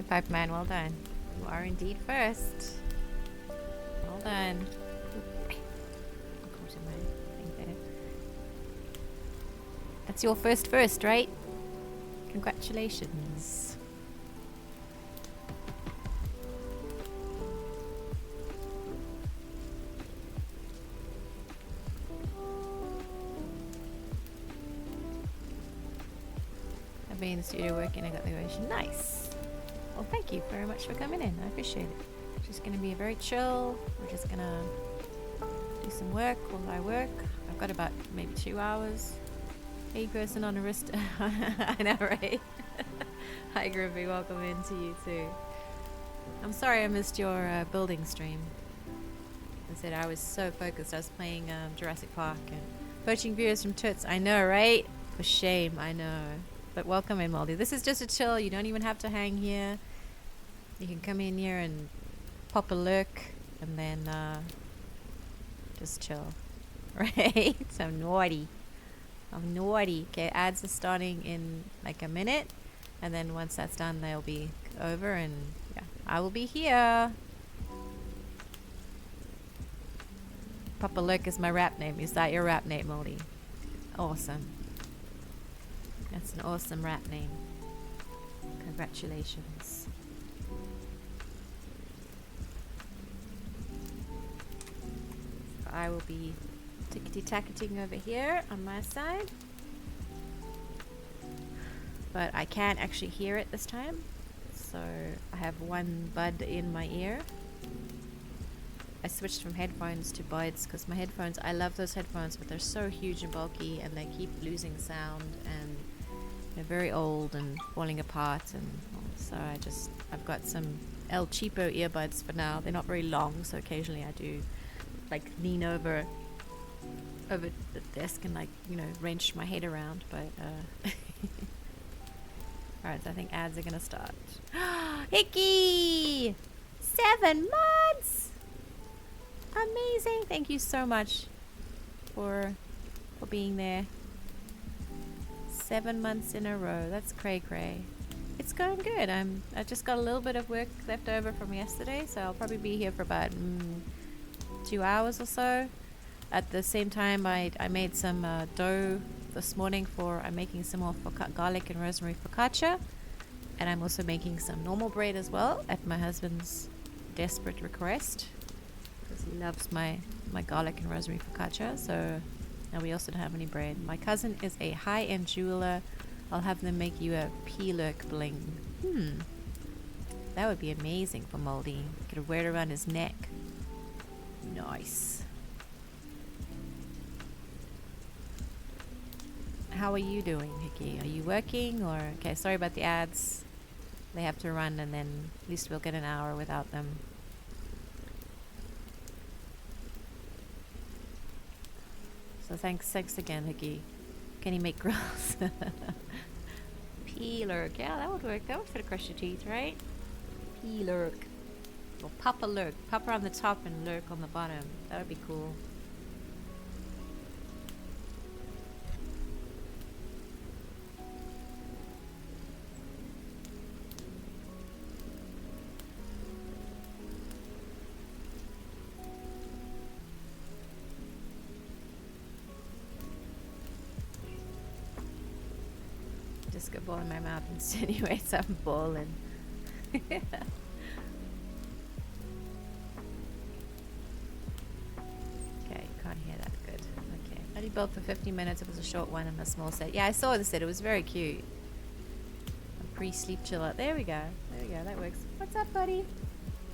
Hey, Pipeman, well done. You are indeed first. Well done. Caught in my thing there. That's your first, right? Congratulations. I've been in the studio working, I got the ovation. Nice. Well, thank you very much for coming in. I appreciate it. It's just going to be a very chill. We're just going to do some work while I work. I've got about maybe 2 hours. Hey, person on a wrist. I know, right? Hi, Groovy. Welcome in to you too. I'm sorry I missed your building stream. I said I was so focused. I was playing Jurassic Park and poaching viewers from Toots. I know, right? For shame, I know. But welcome in, Moldy. This is just a chill. You don't even have to hang here. You can come in here and pop a lurk and then just chill. Right? So naughty. I'm naughty. Okay, ads are starting in like a minute. And then once that's done, they'll be over and yeah, I will be here. Papa Lurk is my rap name. Is that your rap name, Moldy? Awesome. That's an awesome rap name. Congratulations. I will be tickety-tacketing over here on my side. But I can't actually hear it this time. So I have one bud in my ear. I switched from headphones to buds because my headphones, I love those headphones, but they're so huge and bulky and they keep losing sound and they're very old and falling apart. And so I've got some El Cheapo earbuds for now. They're not very long, so occasionally I do like lean over the desk and like, you know, wrench my head around, but alright, so I think ads are gonna start. Hickey! 7 months! Amazing! Thank you so much for being there. 7 months in a row. That's cray. It's going good. I just got a little bit of work left over from yesterday, so I'll probably be here for about 2 hours or so. At the same time, I made some dough this morning I'm making some more garlic and rosemary focaccia, and I'm also making some normal bread as well at my husband's desperate request because he loves my garlic and rosemary focaccia. So now we also don't have any bread. My cousin is a high-end jeweler. I'll have them make you a P-Lurk bling. That would be amazing for Moldy. Could wear it around his neck. Nice. How are you doing, Hickey? Are you working or... Okay, sorry about the ads. They have to run and then at least we'll get an hour without them. So thanks again, Hickey. Can you make grills? P-Lurk. Yeah, that would work. That would fit across your teeth, right? P-Lurk. Or Papa Lurk. Papa on the top and Lurk on the bottom. That would be cool. Just got ball in my mouth insinuates I'm balling. Okay, can't hear that good. Okay. I did both for 50 minutes. It was a short one and a small set. Yeah, I saw the set. It was very cute. A pre-sleep chill out. There we go. That works. What's up, buddy?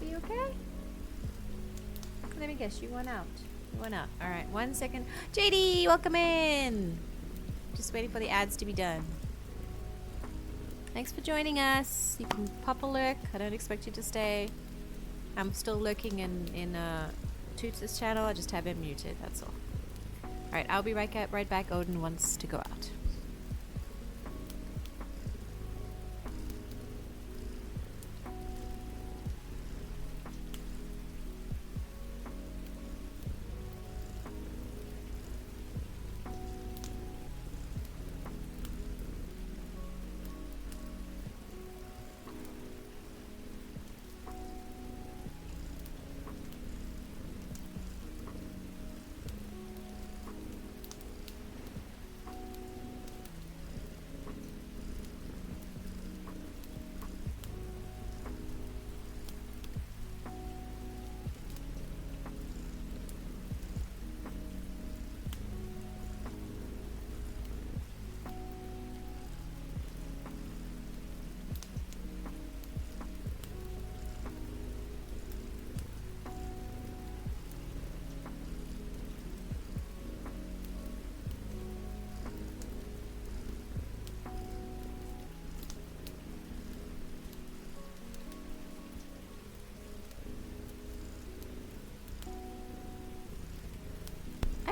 Are you okay? Let me guess. You went out. All right. 1 second. JD, welcome in. Just waiting for the ads to be done. Thanks for joining us. You can pop a lurk. I don't expect you to stay. I'm still lurking in Toots' channel. I just have him muted. That's all. Alright, I'll be right back. Odin wants to go out.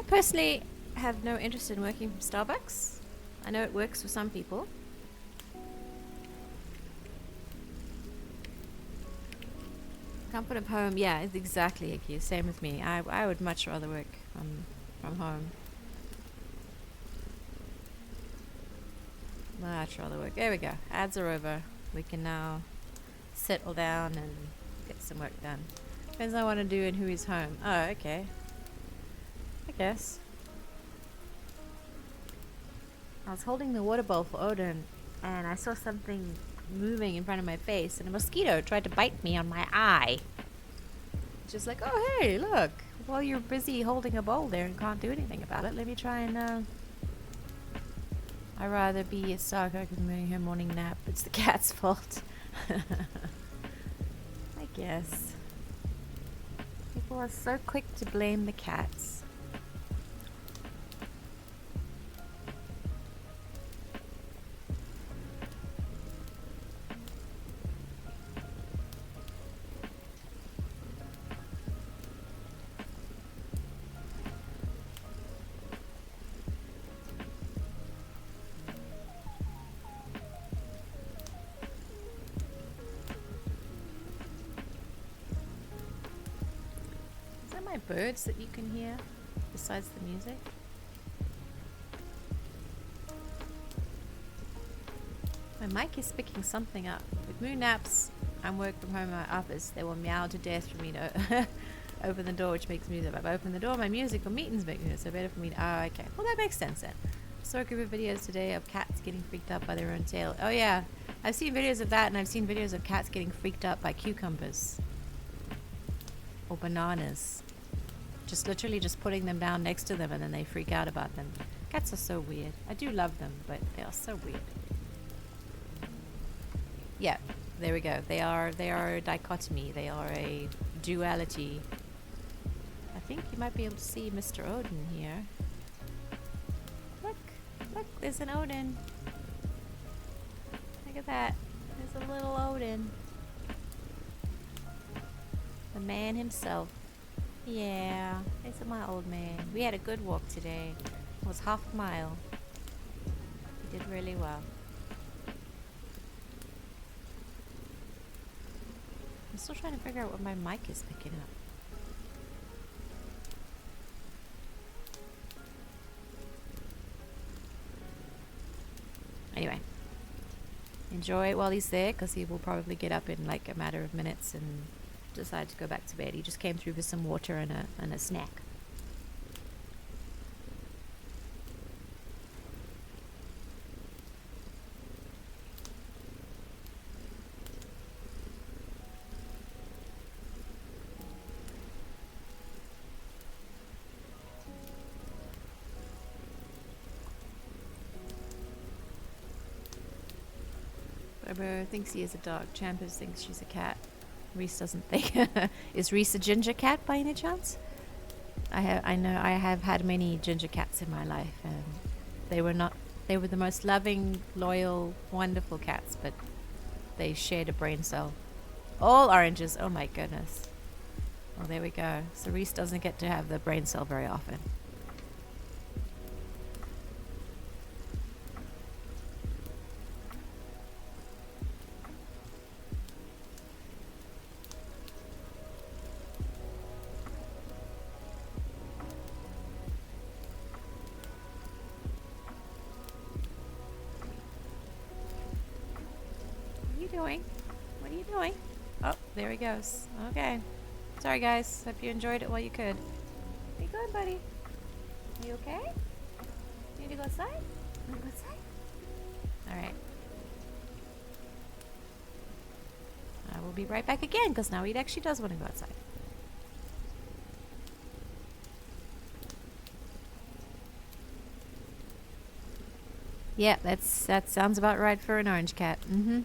personally have no interest in working from Starbucks. I know it works for some people. Comfort of home, yeah, it's exactly, Icky. Same with me. I would much rather work from home. Much rather work. There we go. Ads are over. We can now settle down and get some work done. Depends on what I want to do and who is home. Oh, okay. I guess. I was holding the water bowl for Odin and I saw something moving in front of my face and a mosquito tried to bite me on my eye. Just like, oh hey, look. While you're busy holding a bowl there and can't do anything about it, let me try and I'd rather be a sucker because I'm getting her morning nap. It's the cat's fault. I guess. People are so quick to blame the cats. Birds that you can hear besides the music? My mic is picking something up. With moon naps, I'm work from home in my office. They will meow to death for me to open the door, which makes music. If I open the door, my music or meetings make music, so better for me to... Oh, okay. Well, that makes sense then. I saw a group of videos today of cats getting freaked out by their own tail. Oh yeah, I've seen videos of that, and I've seen videos of cats getting freaked out by cucumbers. Or bananas. Just literally just putting them down next to them and then they freak out about them. Cats are so weird. I do love them, but they are so weird. Yeah, there we go. They are a dichotomy. They are a duality. I think you might be able to see Mr. Odin here. Look, there's an Odin. Look at that. There's a little Odin. The man himself. Yeah, it's my old man. We had a good walk today. It was half a mile. We did really well. I'm still trying to figure out what my mic is picking up. Anyway, enjoy it while he's there because he will probably get up in like a matter of minutes and decide to go back to bed. He just came through for some water and a snack. Barbara thinks he is a dog. Champers thinks she's a cat. Reese doesn't think. Is Reese a ginger cat by any chance? I know I have had many ginger cats in my life, and they were the most loving, loyal, wonderful cats, but they shared a brain cell. All oranges. Oh my goodness. Well, there we go. So Reese doesn't get to have the brain cell very often. What are you doing? Oh, there he goes. Okay. Sorry, guys. Hope you enjoyed it while you could. How you going, buddy? Are you okay? You need to go outside? You want to go outside? Alright. I will be right back again, because now he actually does want to go outside. Yeah, that sounds about right for an orange cat. Mm-hmm.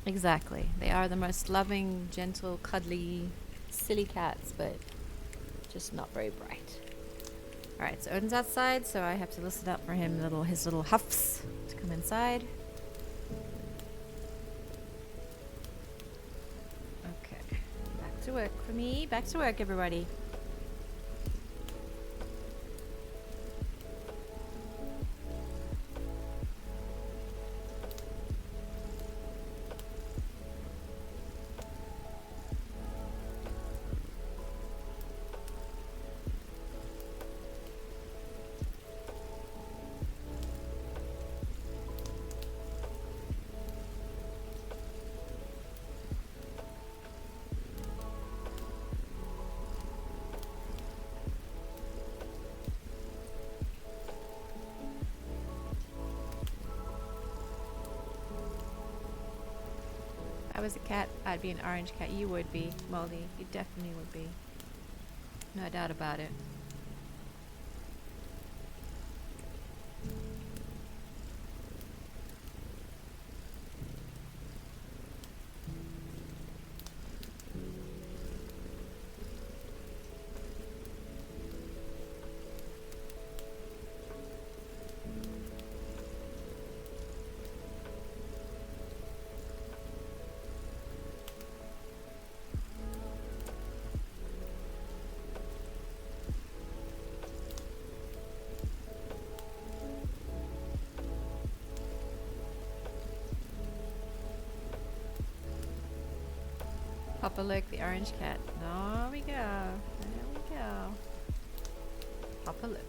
Exactly. They are the most loving, gentle, cuddly, silly cats, but just not very bright. Alright, so Odin's outside, so I have to listen up for him, his little huffs to come inside. Okay. Back to work for me. Back to work, everybody. If I was a cat, I'd be an orange cat. You would be, Moldy. You definitely would be. No doubt about it. Papa Look, the orange cat. There we go. There we go. Papa Look.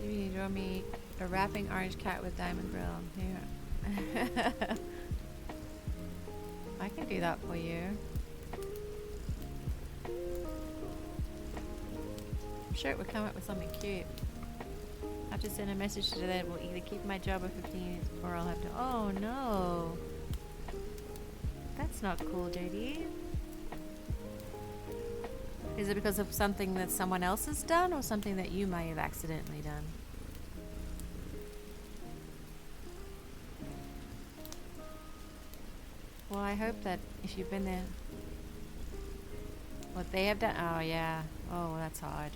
You draw me a rapping orange cat with diamond grill. Here. I can do that for you. I'm sure it would come up with something cute. I have to send a message to that will either keep my job at 15 or I'll have to. Oh no. That's not cool, JD. Is it because of something that someone else has done or something that you may have accidentally done? Well, I hope that if you've been there... What they have done? Oh, yeah. Oh, that's hard.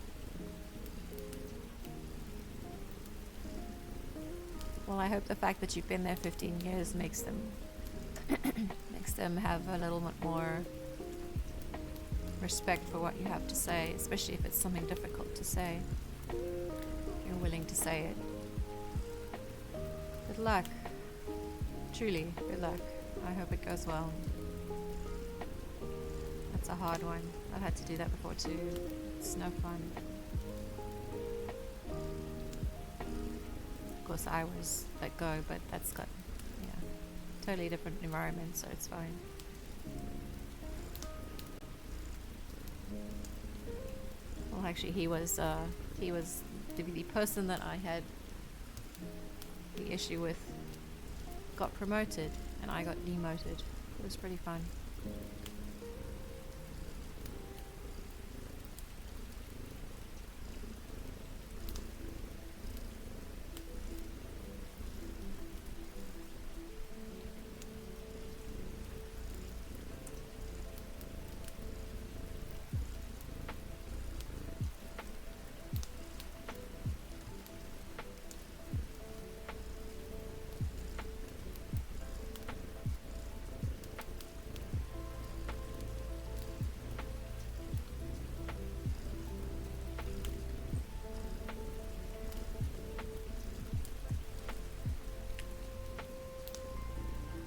Well, I hope the fact that you've been there 15 years makes them... makes them have a little bit more... respect for what you have to say, especially if it's something difficult to say. You're willing to say it. Good luck. Truly, good luck. I hope it goes well. That's a hard one. I've had to do that before too. It's no fun. Of course I was let go, but that's got, yeah, totally different environment, so it's fine. Well, actually, he was the person that I had the issue with got promoted, and I got demoted. It was pretty fun.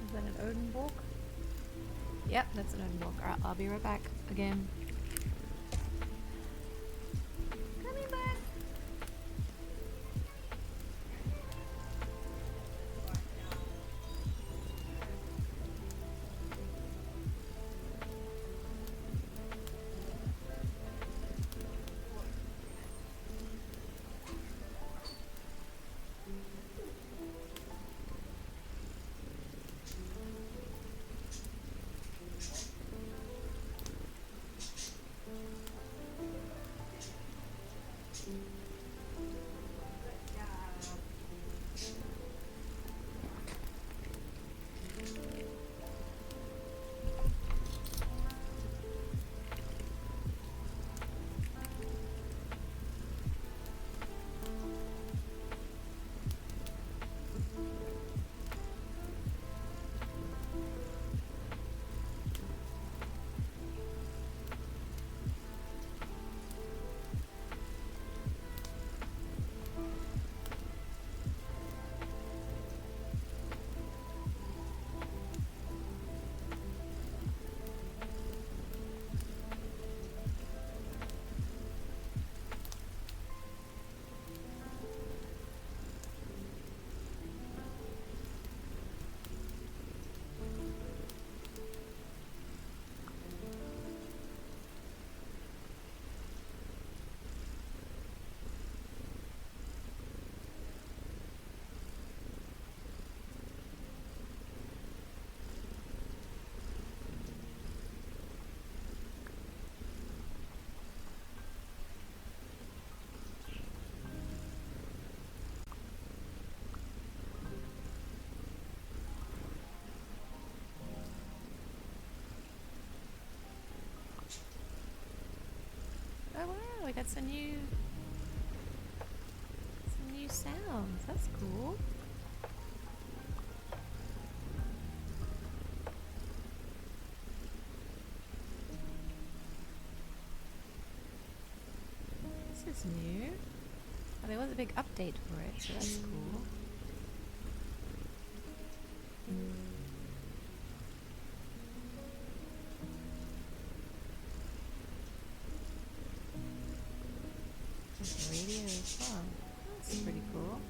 Is that an Odenborg? Yep, that's an Odenborg. Alright, I'll be right back again. Coming back. Oh wow, we got some new sounds. That's cool. This is new. Oh, there was a big update for it, so that's cool. There's radio as well. That's pretty cool.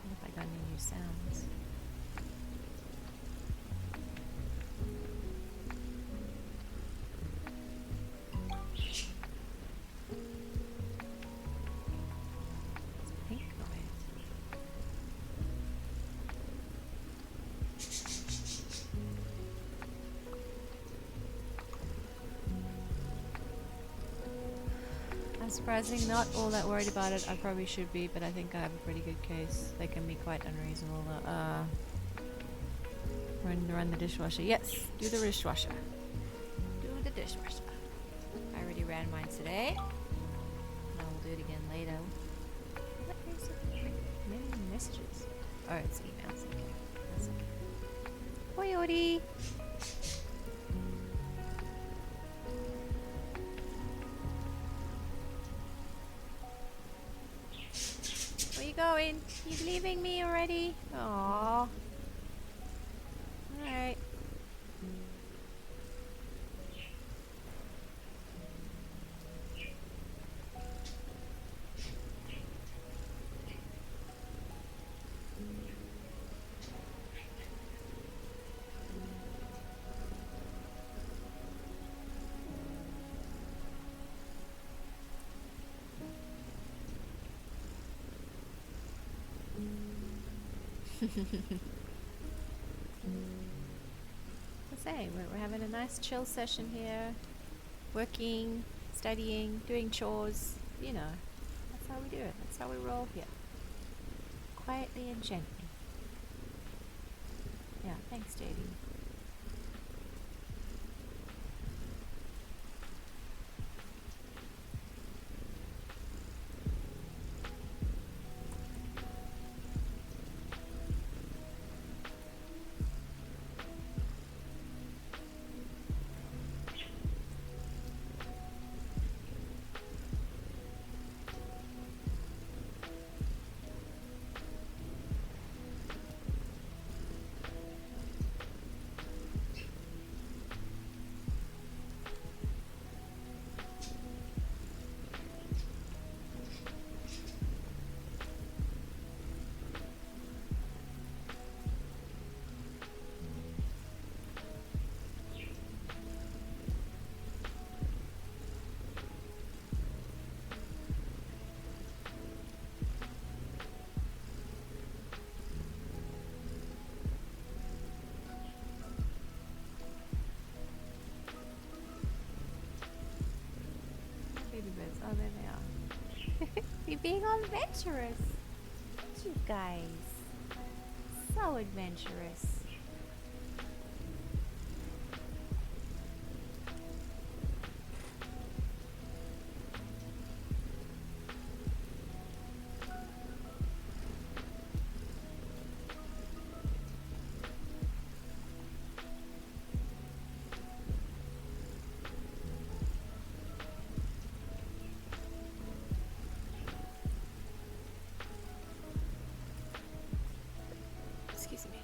What if I got any new sounds? Pink noise. I'm surprisingly not all that worried about it. I probably should be, but I think I have a pretty good case. They can be quite unreasonable. Run the dishwasher. Yes, do the dishwasher. Do the dishwasher. I already ran mine today. And I will do it again later. What is it? Many messages. Oh, it's emails. Okay. That's okay. Hoi, Odie. Where you going? You leaving me already? Aww. Alright. I say, we're having a nice chill session here. Working, studying, doing chores. You know, that's how we do it. That's how we roll here. Quietly and gently. Yeah, thanks, JD. Baby birds. Oh, there they are. You're being all adventurous. You guys. So adventurous. Excuse me.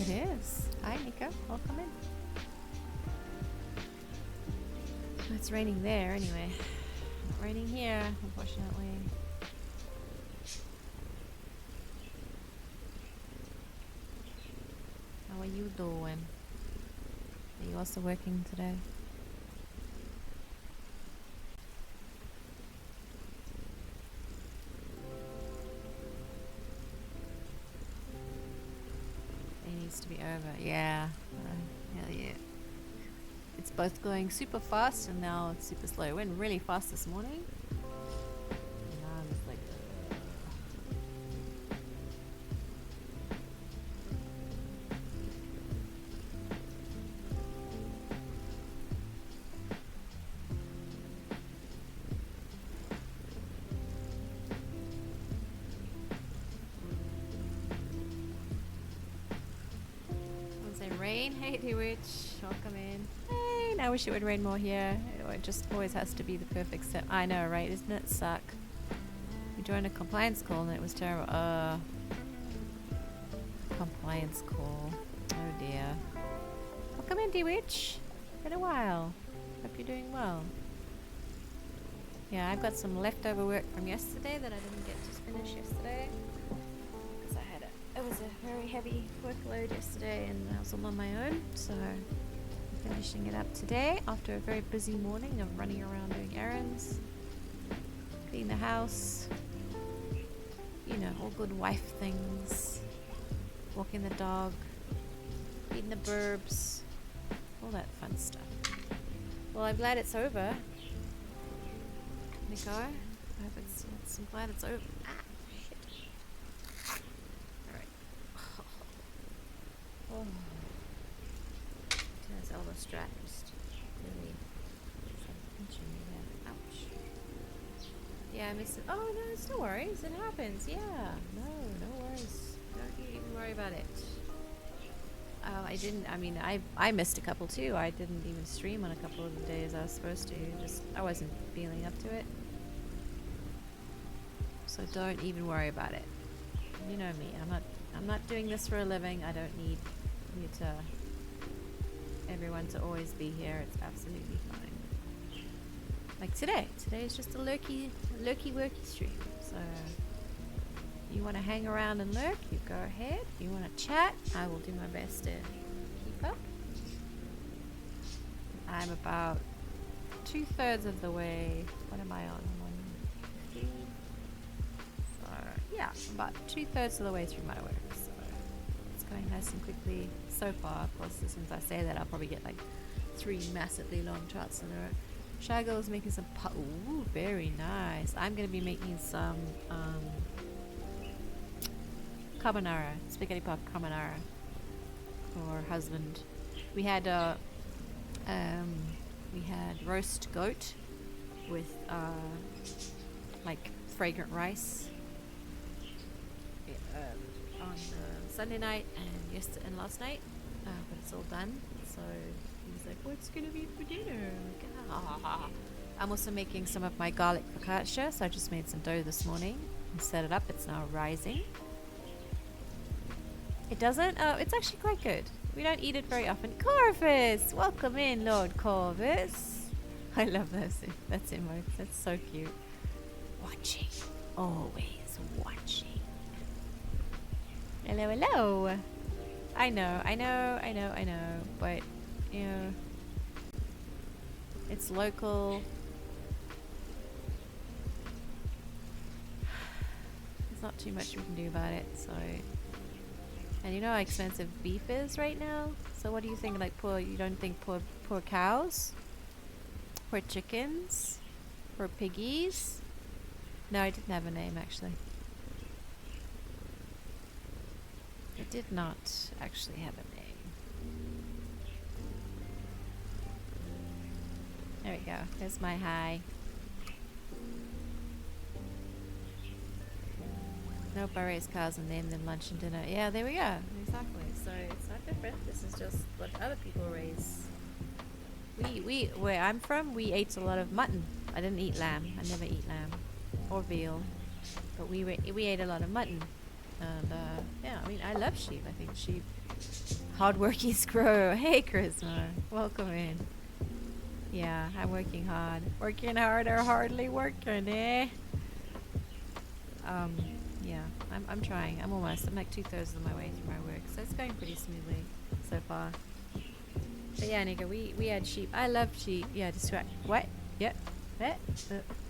It is. Hi, Nico. Welcome in. Oh, it's raining there anyway. Not raining here, unfortunately. How are you doing? Are you also working today? It needs to be over. Yeah. Hell yeah. It's both going super fast and now it's super slow. It went really fast this morning. And now I'm just like, rain. Hey, Witch. Welcome in. Hey, I wish it would rain more here. It just always has to be the perfect step. I know, right? Isn't it suck? We joined a compliance call and it was terrible. Compliance call. Oh dear. Welcome in, D-Witch. Been a while. Hope you're doing well. Yeah, I've got some leftover work from yesterday that I didn't get to finish yesterday. It was a very heavy workload yesterday and I was all on my own, so I'm finishing it up today after a very busy morning of running around doing errands, clean the house, you know, all good wife things, walking the dog, feeding the burbs, all that fun stuff. Well, I'm glad it's over, Nico. I'm glad it's over. Oh. There's elbow strap just really pinching me there. Ouch. Yeah, I missed it. Oh no, it's no worries. It happens. Yeah. No worries. Don't even worry about it. I missed a couple too. I didn't even stream on a couple of the days I was supposed to. I wasn't feeling up to it. So don't even worry about it. You know me. I'm not doing this for a living. I don't need everyone to always be here. It's absolutely fine. Like today. Today is just a lurky worky stream. So you want to hang around and lurk, you go ahead. If you want to chat, I will do my best to keep up. I'm about 2/3 of the way. What am I on? I'm on 50. So yeah, I'm about 2/3 of the way through my work. So it's going nice and quickly so far. Of course, as soon as I say that, I'll probably get like 3 massively long charts in a row. Shago is making some ooh, very nice. I'm going to be making some carbonara, spaghetti pop carbonara for her husband. We had roast goat with like fragrant rice on Sunday night and last night, but it's all done. So he's like, "What's gonna be for dinner?" I'm also making some of my garlic focaccia, so I just made some dough this morning and set it up. It's now rising. It doesn't? Oh, it's actually quite good. We don't eat it very often. Corvus! Welcome in, Lord Corvus. I love those. That's emote. That's so cute. Watching. Always watching. Hello, hello. I know. But, you know, it's local. There's not too much we can do about it, so... And you know how expensive beef is right now? So what do you think? Like, you don't think poor cows? Poor chickens? Poor piggies? No, it didn't have a name, actually. It did not actually have a name. There we go. There's my hi. Nope, I raise cows and name them lunch and dinner. Yeah, there we go. Exactly. So it's not different. This is just what other people raise. Where I'm from, we ate a lot of mutton. I didn't eat lamb. I never eat lamb or veal, but we ate a lot of mutton. And yeah, I mean, I love sheep. I think sheep Hard working scroll. Hey, Charisma. Welcome in. Yeah, I'm working hard. Working harder, hardly working, eh? Yeah, I'm trying. I'm almost. I'm like 2/3 of my way through my work, so it's going pretty smoothly so far. But yeah, Nico, we had sheep. I love sheep. Yeah, distract. What? Yep. Yeah.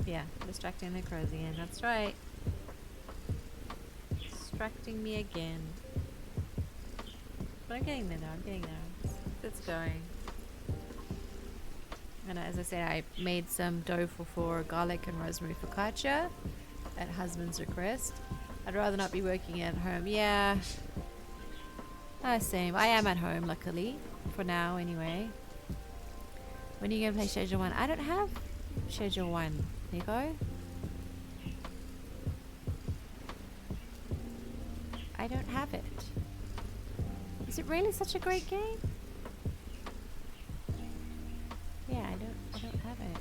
Yeah, distracting the crows again. That's right. Distracting me again. But I'm getting there now. I'm getting there. It's going. And as I said, I made some dough for garlic and rosemary focaccia at husband's request. I'd rather not be working at home. Yeah. Same. I am at home, luckily. For now, anyway. When are you going to play Schedule 1? I don't have Schedule 1, Nico. I don't have it. Is it really such a great game? Yeah, I don't have it.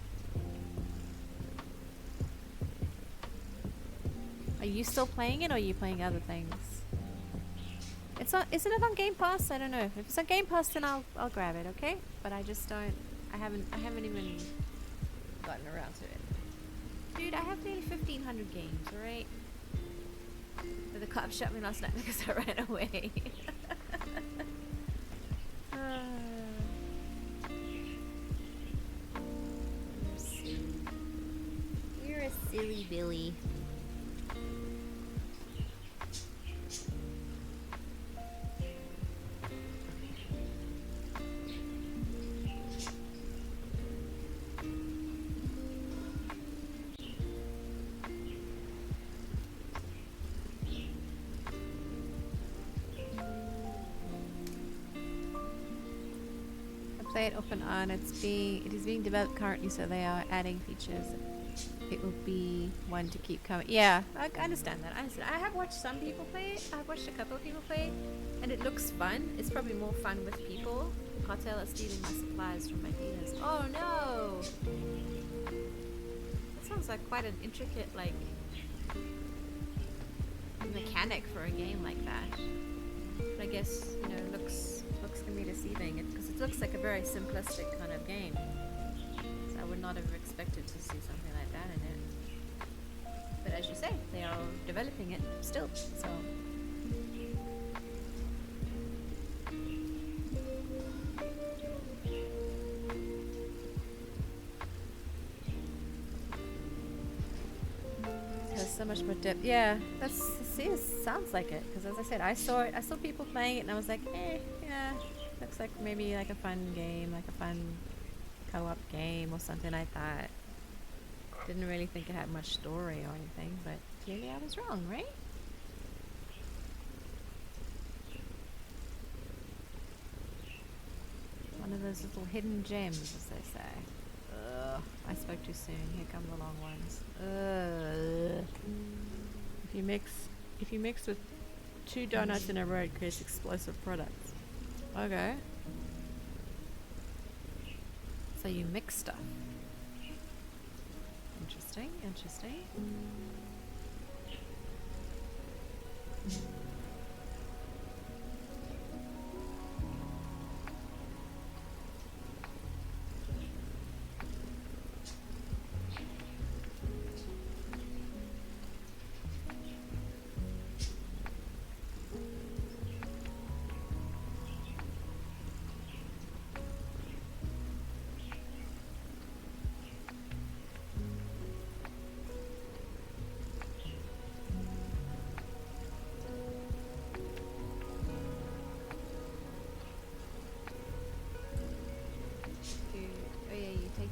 Are you still playing it, or are you playing other things? It's not. Isn't it on Game Pass? I don't know. If it's on Game Pass, then I'll grab it. Okay. But I just don't. I haven't even gotten around to it. Dude, I have nearly 1,500 games. Alright. But the cop shot me last night because I ran away. You're a silly Billy. Play it open on. It is being developed currently, so they are adding features. It will be one to keep coming. Yeah, I understand that. I have watched some people play it. I've watched a couple of people play it, and it looks fun. It's probably more fun with people. Cartel are stealing my supplies from my dealers. Oh no! That sounds like quite an intricate, like, mechanic for a game like that. But I guess, you know, looks can be deceiving because it looks like a very simplistic kind of game. So I would not have expected to see something like that in it. But as you say, they are developing it still, so. It has so much more depth. Yeah, it sounds like it. Because as I said, I saw people playing it and I was like, yeah, looks like maybe like a fun game, like a fun co-op game or something like that. Didn't really think it had much story or anything, but clearly I was wrong, right? One of those little hidden gems, as they say. Ugh, I spoke too soon. Here come the long ones. Ugh. If you mix with 2 donuts in a row, it creates explosive products. Okay. So you mix stuff. Interesting, interesting.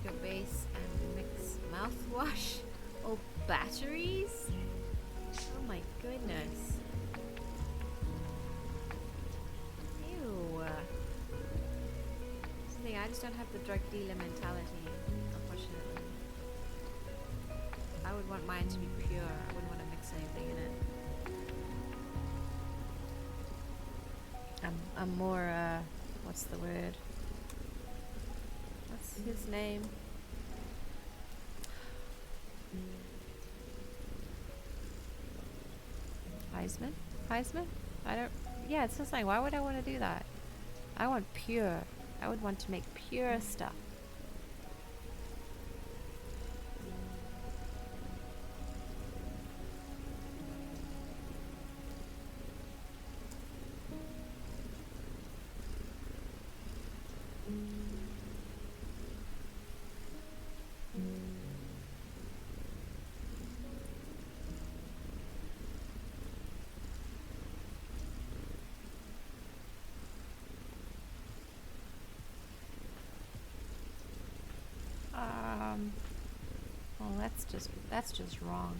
Your base and mix mouthwash or batteries? Oh my goodness. Ew. See, I just don't have the drug dealer mentality, unfortunately. I would want mine to be pure. I wouldn't want to mix anything in it. I'm more, what's the word? His name. Heisman? I don't. yeah, it's just like, why would I want to do that? I want pure. I would want to make pure stuff. Well, that's just wrong.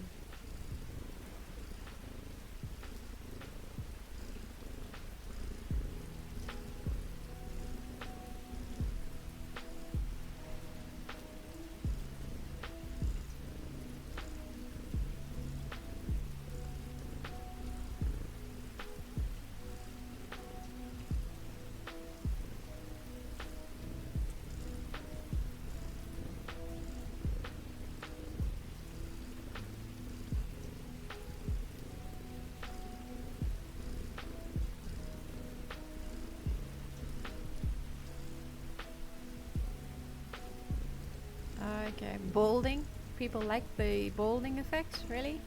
Okay, balding. People like the balding effect, really?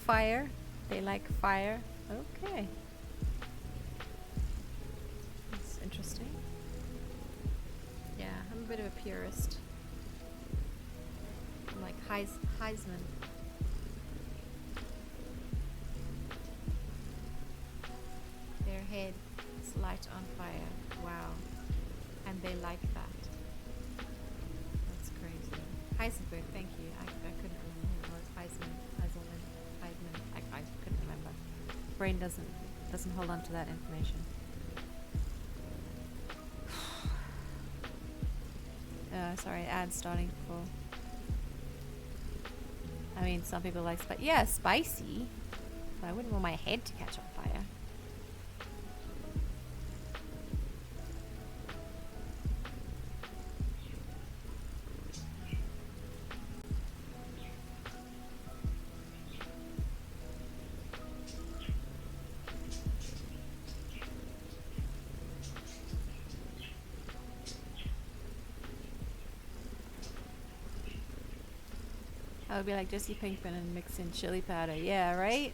Fire. They like fire. Okay. That's interesting. Yeah, I'm a bit of a purist. I'm like Heisman. Their head is light on fire. Wow. And they like that. That's crazy. Heisenberg, thank you. I couldn't remember who it was. Heisman. I couldn't remember. Brain doesn't hold on to that information. Sorry, ad starting for. I mean, some people like spicy, but I wouldn't want my head to catch on fire. I would be like Jesse Pinkman and mix in chili powder. Yeah, right?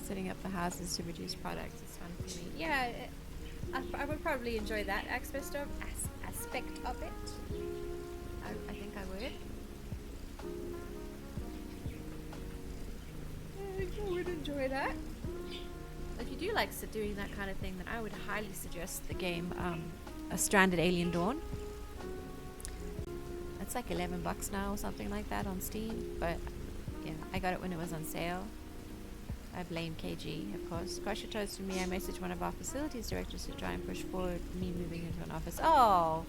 Setting up the houses to produce products is fun for me. Yeah, I would probably enjoy that aspect of it. I think I would. I would enjoy that. If you do like doing that kind of thing, then I would highly suggest the game A Stranded Alien Dawn. It's like $11 now or something like that on Steam, but yeah, I got it when it was on sale. I blame KG, of course. Cross your toes for me. I messaged one of our facilities directors to try and push forward me moving into an office. Oh,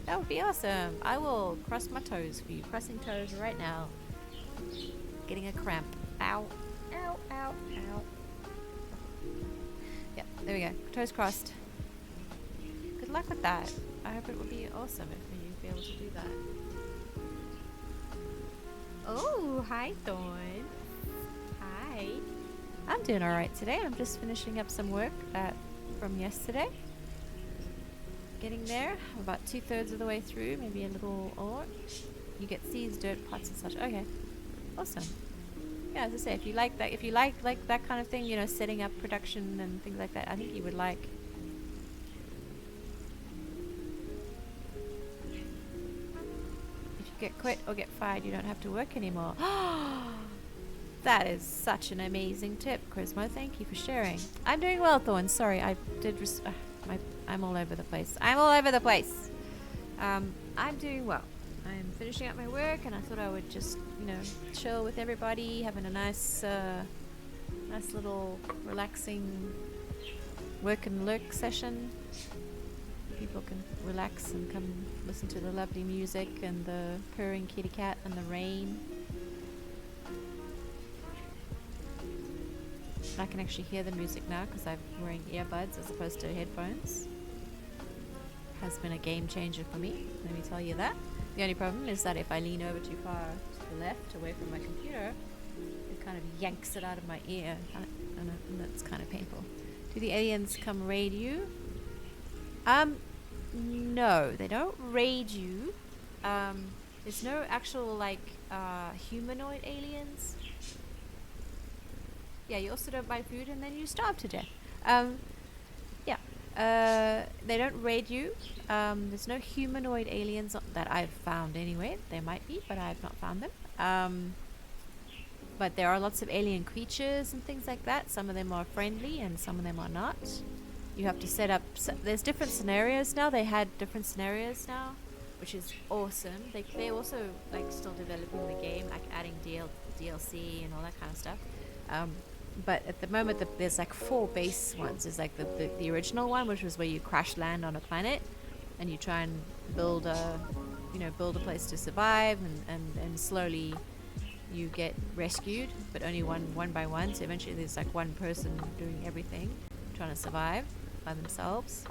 that would be awesome. I will cross my toes for you. Crossing toes right now. Getting a cramp. Ow. Ow, ow, ow. Yep, there we go. Toes crossed. Good luck with that. I hope it would be awesome if you'd be able to do that. Oh, hi, Thorn. Hi. I'm doing alright today. I'm just finishing up some work from yesterday. Getting there. I'm about 2/3 of the way through, maybe a little more. You get seeds, dirt, pots and such. Okay. Awesome. Yeah, as I say, if you like that kind of thing, you know, setting up production and things like that, I think you would like. If you get quit or get fired, you don't have to work anymore. That is such an amazing tip, Crismo. Thank you for sharing. I'm doing well, Thorn. Sorry, I did. I'm all over the place. I'm doing well. I'm finishing up my work, and I thought I would just, you know, chill with everybody, having a nice little relaxing Workandlurk session. People can relax and come listen to the lovely music and the purring kitty cat and the rain. I can actually hear the music now because I'm wearing earbuds as opposed to headphones. Has been a game changer for me, let me tell you that. The only problem is that if I lean over too far to the left, away from my computer, it kind of yanks it out of my ear, and that's kind of painful. Do the aliens come raid you? No, they don't raid you. There's no actual, humanoid aliens. Yeah, you also don't buy food and then you starve to death. They don't raid you. There's no humanoid aliens that I've found anyway. There might be, but I've not found them. But there are lots of alien creatures and things like that. Some of them are friendly and some of them are not. You have to set up... there's different scenarios now. They had different scenarios now, which is awesome. They're also still developing the game, like adding DLC and all that kind of stuff. But at the moment, there's 4 base ones. There's the original one, which was where you crash land on a planet, and you try and build a place to survive, and slowly you get rescued, but only one by one. So eventually, there's one person doing everything, trying to survive by themselves.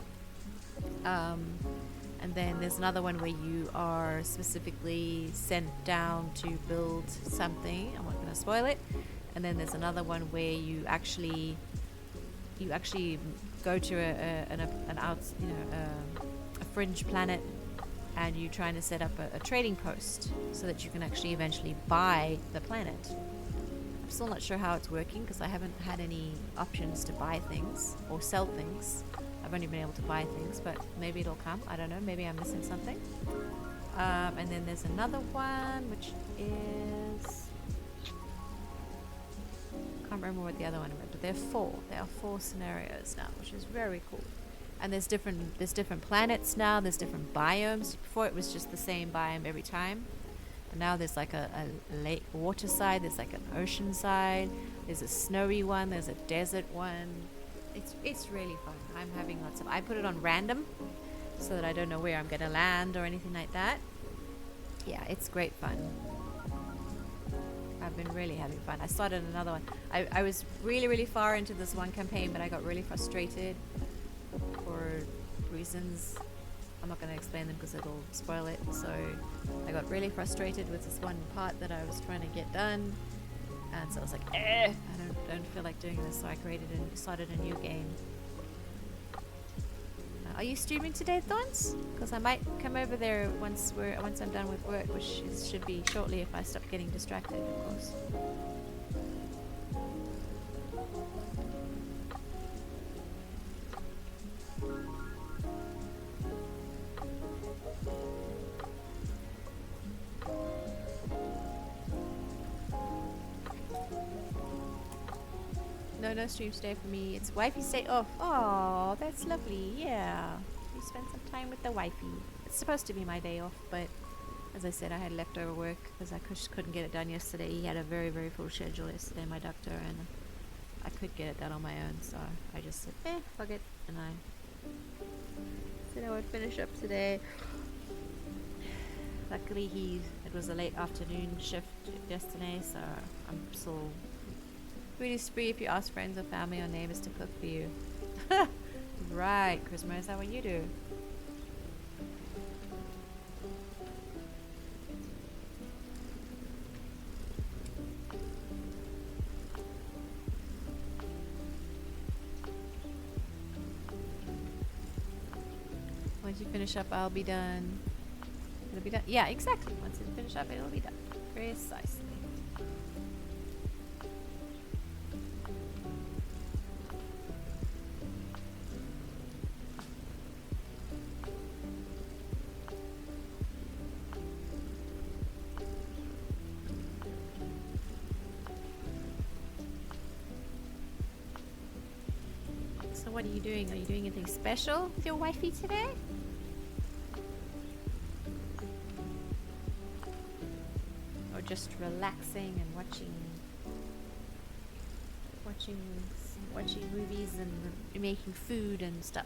And then there's another one where you are specifically sent down to build something. I'm not going to spoil it. And then there's another one where you actually go to a fringe planet, and you're trying to set up a trading post so that you can actually eventually buy the planet. I'm still not sure how it's working because I haven't had any options to buy things or sell things. I've only been able to buy things, but maybe it'll come. I don't know. Maybe I'm missing something. And then there's another one which is... I can't remember what the other one was, but there are 4 scenarios now, which is very cool. And there's different planets now, there's different biomes. Before it was just the same biome every time, and now there's a lake water side, there's an ocean side, there's a snowy one, there's a desert one. It's really fun. I'm having lots of... I put it on random so that I don't know where I'm gonna land or anything like that. Yeah, it's great fun. I've been really having fun. I started another one. I was really, really far into this one campaign, but I got really frustrated for reasons. I'm not going to explain them because it'll spoil it. So I got really frustrated with this one part that I was trying to get done. And so I was like, I don't feel like doing this. So I started a new game. Are you streaming today, Thorns? Because I might come over there once I'm done with work, which should be shortly if I stop getting distracted, of course. No streams today for me. It's wifey's day off. Oh, that's lovely. Yeah. We spent some time with the wifey. It's supposed to be my day off, but as I said, I had leftover work because I just couldn't get it done yesterday. He had a very, very full schedule yesterday, my doctor, and I could get it done on my own, so I just said, fuck it, and I said I would finish up today. Luckily, it was a late afternoon shift yesterday, so I'm still really spree if you ask friends or family or neighbors to cook for you. Right, Christmas, is that what you do? Once you finish up, I'll be done. It'll be done. Yeah, exactly. Once it's finished up, it'll be done. Precisely. So what are you doing? Are you doing anything special with your wifey today? Or just relaxing and watching movies and making food and stuff?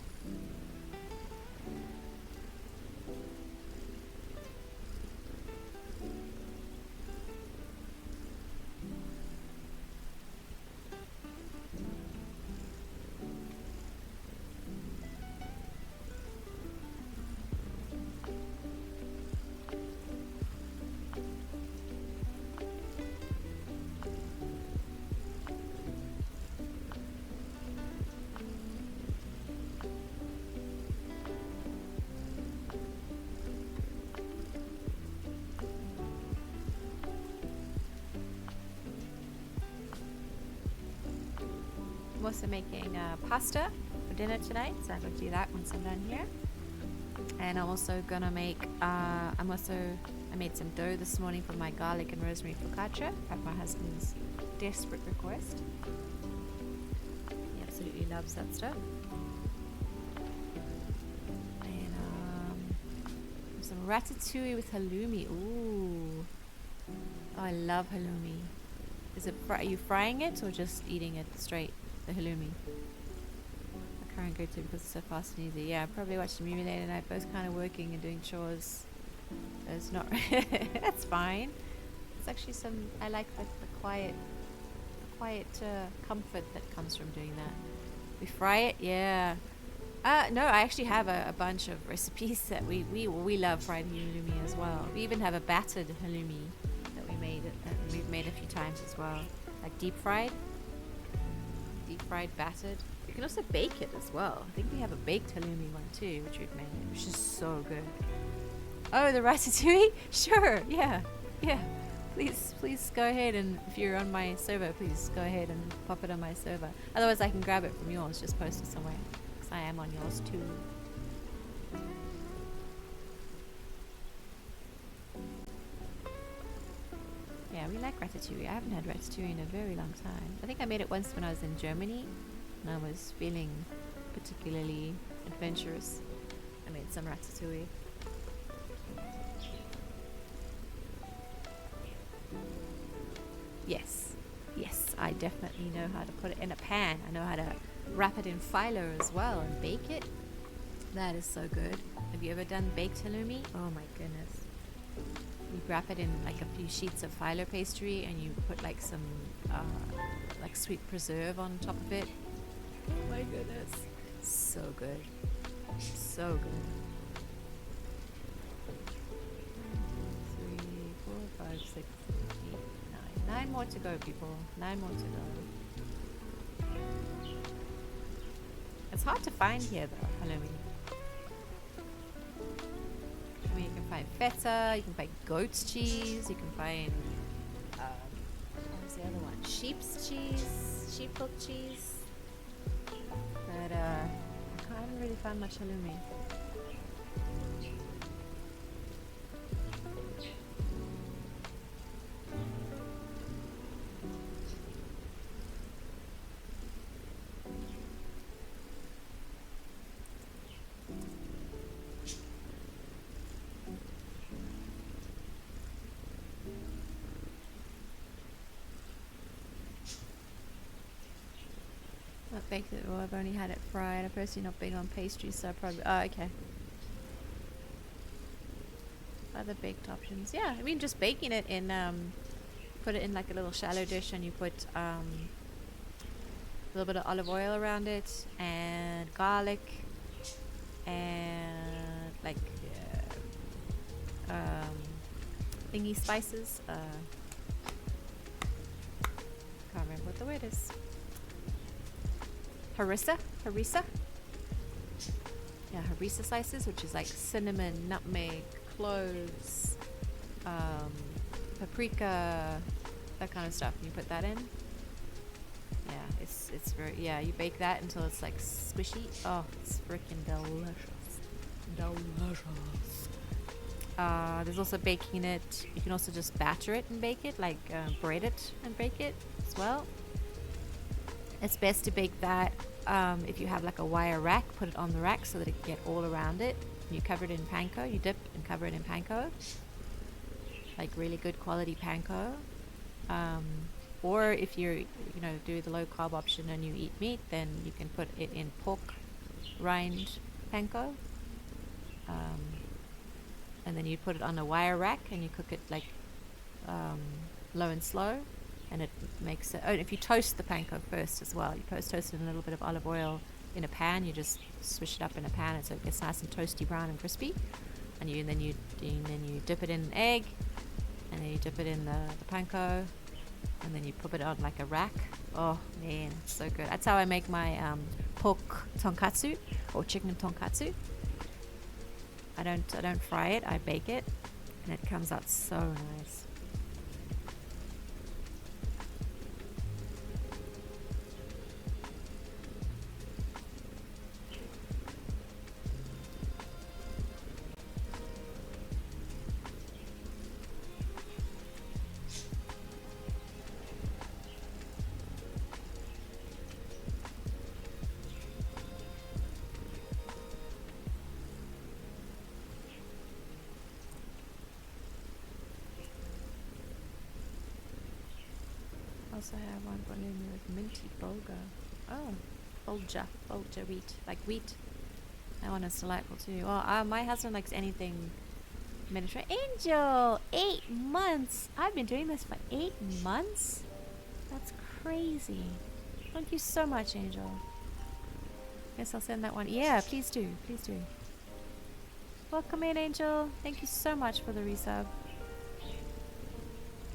I'm also making pasta for dinner tonight, so I'm going to do that once I'm done here. And I'm also gonna make, I made some dough this morning for my garlic and rosemary focaccia at my husband's desperate request. He absolutely loves that stuff. And some ratatouille with halloumi. Ooh. Oh, I love halloumi. Are you frying it or just eating it straight, the halloumi? I can't go to because it's so fast and easy. Yeah, I probably watched a movie late at night, both kind of working and doing chores. So it's not, that's fine. It's actually I like the quiet comfort that comes from doing that. We fry it, yeah. No, I actually have a bunch of recipes that we love fried halloumi as well. We even have a battered halloumi that we've made a few times as well, like deep fried battered. You can also bake it as well. I think we have a baked halloumi one too, which we've made, which is so good. Oh, the ratatouille? Sure, yeah. Please go ahead, and if you're on my server, please go ahead and pop it on my server. Otherwise, I can grab it from yours. Just post it somewhere, because I am on yours too. Yeah, we like ratatouille. I haven't had ratatouille in a very long time. I think I made it once when I was in Germany, and I was feeling particularly adventurous. I made some ratatouille. Yes, I definitely know how to put it in a pan. I know how to wrap it in phyllo as well and bake it. That is so good. Have you ever done baked halloumi? Oh my goodness. You wrap it in like a few sheets of phyllo pastry and you put like some like sweet preserve on top of it. Oh my goodness. So good. So good. 3, 4, 5, 6, 8, 9. 9 more to go, people. 9 more to go. It's hard to find here though, halloumi. I mean, you can find feta, you can find goat's cheese, you can find, what was the other one? Sheep's cheese, sheep milk cheese. But I haven't really found much halloumi. baked it, or I've only had it fried. I'm personally not big on pastries, so I probably. Oh, okay. Other baked options. Yeah, I mean, just baking it in. Put it in like a little shallow dish, and you put a little bit of olive oil around it, and garlic, and like thingy spices. Can't remember what the word is. Harissa. Yeah, harissa slices, which is like cinnamon, nutmeg, cloves, paprika, that kind of stuff. And you put that in. Yeah, it's very, yeah, you bake that until it's like squishy. Oh, it's freaking delicious. Delicious. There's also baking it. You can also just batter it and bake it, like bread it and bake it as well. It's best to bake that if you have like a wire rack, put it on the rack so that it can get all around it. You cover it in panko, you dip and cover it in panko, like really good quality panko. Or if you're, do the low carb option and you eat meat, then you can put it in pork rind panko. And then you put it on a wire rack and you cook it like low and slow, and it makes it. Oh, and if you toast the panko first as well, you toast it in a little bit of olive oil in a pan. You just swish it up in a pan, and so it gets nice and toasty, brown and crispy. And then you dip it in an egg, and then you dip it in the panko, and then you put it on like a rack. Oh man, it's so good. That's how I make my pork tonkatsu or chicken tonkatsu. I don't fry it, I bake it, and it comes out so nice. Also have one bologna with minty bulgur. Oh, bulgur wheat, like wheat. That one is delightful too. Well, my husband likes anything Mediterranean. Angel, 8 months. I've been doing this for 8 months. That's crazy. Thank you so much, Angel. Guess I'll send that one. Yeah, please do. Please do. Welcome in, Angel. Thank you so much for the resub.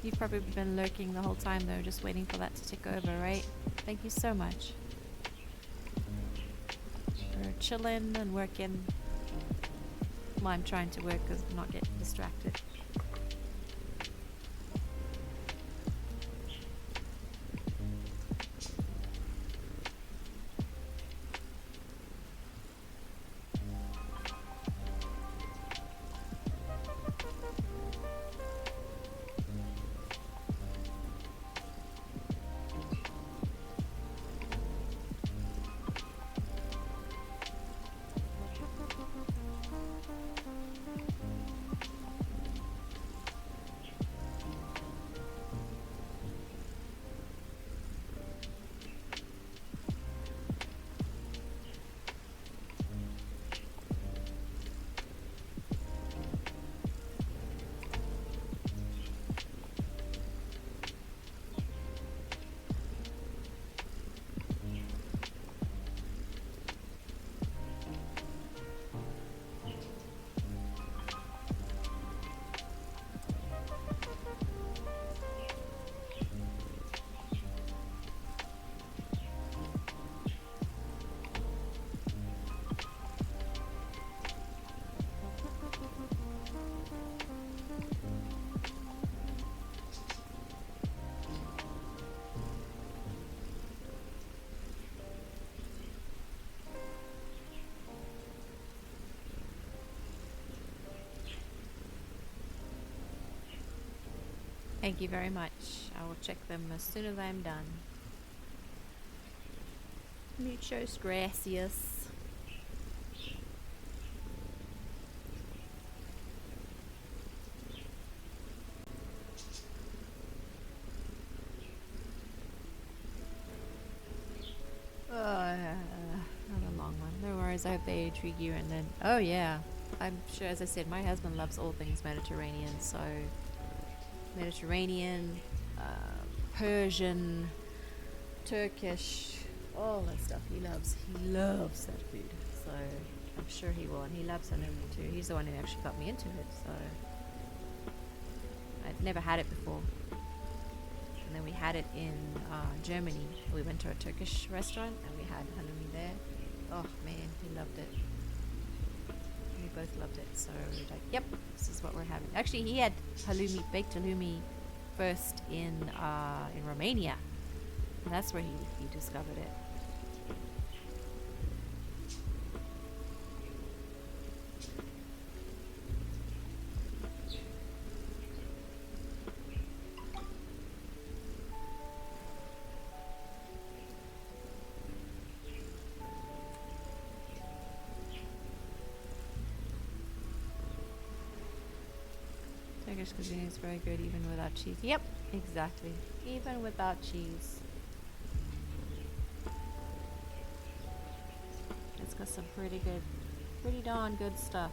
You've probably been lurking the whole time though, just waiting for that to tick over, right? Thank you so much. We're chilling and working. Well, I'm trying to work because I'm not getting distracted. Thank you very much. I will check them as soon as I'm done. Muchos gracias. I hope they intrigue you. And then, oh yeah, I'm sure, as I said, my husband loves all things Mediterranean. So Mediterranean, Persian, Turkish, all that stuff he loves. He loves that food. So I'm sure he will. And he loves halloumi too. He's the one who actually got me into it. So I'd never had it before. And then we had it in Germany. We went to a Turkish restaurant and we had halloumi there. Oh man, he loved it. We both loved it. So we were like, yep, this is what we're having. Actually, he had halloumi, baked halloumi first in Romania. And that's where he discovered it. Turkish cuisine is very good even without cheese. Yep, exactly. Even without cheese. It's got some pretty darn good stuff.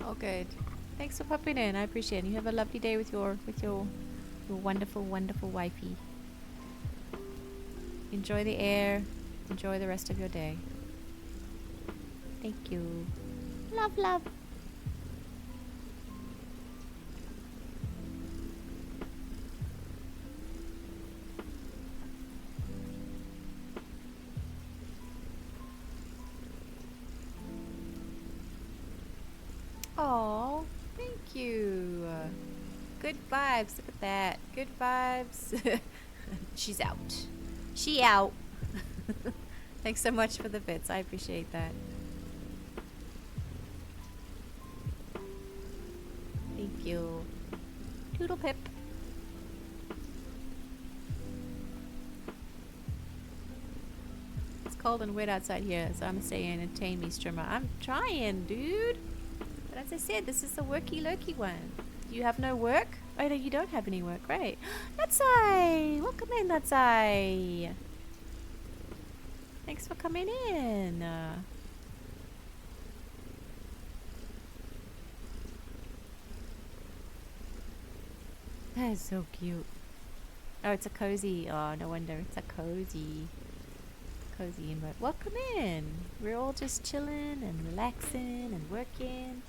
Oh, good. Thanks for popping in. I appreciate it. You have a lovely day with your wonderful, wonderful wifey. Enjoy the air. Enjoy the rest of your day. Thank you. Love, love. Oh, thank you. Good vibes. Look at that. Good vibes. She's out. She out. Thanks so much for the bits. I appreciate that. Thank you. Toodle pip. It's cold and wet outside here, so I'm staying entertain me, streamer. I'm trying, dude. But as I said, this is the worky-lurky one. You have no work? Oh, no, you don't have any work. Great. Natsai! Welcome in, Natsai. Thanks for coming in. That is so cute. Oh, it's a cozy. Oh, no wonder. It's a cozy invite. Welcome in. We're all just chilling and relaxing and working.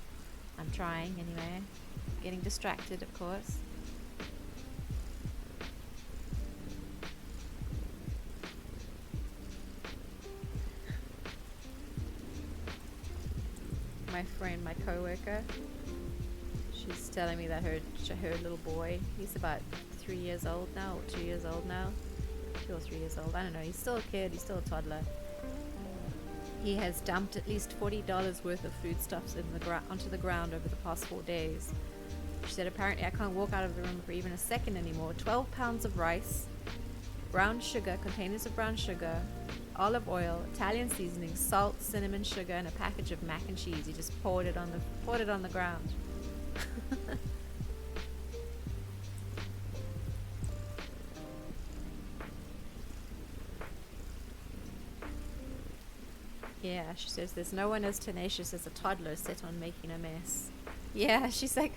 I'm trying anyway. Getting distracted, of course. My friend, my coworker, she's telling me that her little boy, he's about 3 years old now, or 2 years old now. 2 or 3 years old. I don't know. He's still a kid. He's still a toddler. He has dumped at least $40 worth of foodstuffs in the onto the ground over the past 4 days. She said, apparently I can't walk out of the room for even a second anymore. 12 pounds of rice, brown sugar, containers of brown sugar, olive oil, Italian seasoning, salt, cinnamon, sugar, and a package of mac and cheese. He just poured it on the ground. Yeah, she says there's no one as tenacious as a toddler set on making a mess. Yeah, she's like,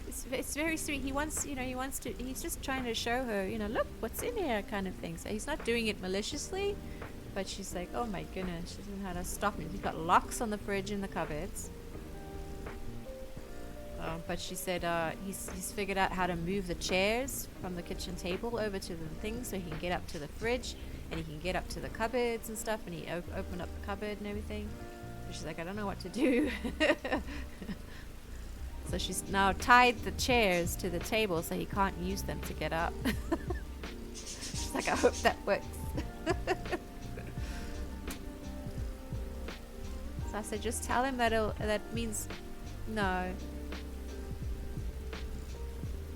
it's very sweet. He's just trying to show her, look what's in here kind of thing. So he's not doing it maliciously, but she's like, oh my goodness, she doesn't know how to stop him. He's got locks on the fridge and the cupboards. But she said he's figured out how to move the chairs from the kitchen table over to the thing so he can get up to the fridge and he can get up to the cupboards and stuff, and he opened up the cupboard and everything. So she's like, I don't know what to do. So she's now tied the chairs to the table so he can't use them to get up. She's like, I hope that works. So I said, just tell him that means no.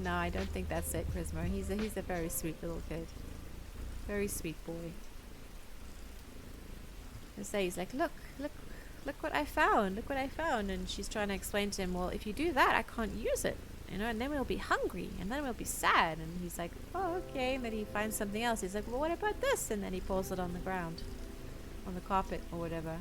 No, I don't think that's it, Prismo. He's a very sweet little kid. Very sweet boy. And so he's like, look what I found. Look what I found. And she's trying to explain to him, well, if you do that, I can't use it. And then we'll be hungry. And then we'll be sad. And he's like, oh, okay. And then he finds something else. He's like, well, what about this? And then he pulls it on the ground. On the carpet or whatever.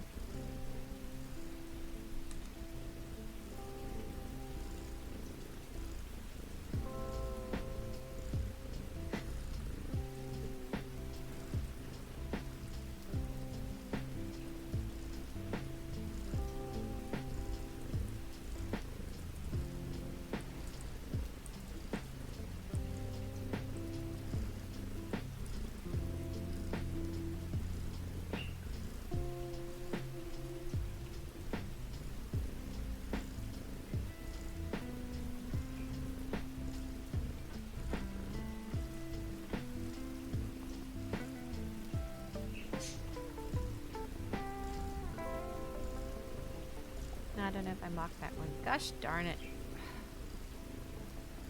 I don't know if I marked that one. Gosh darn it.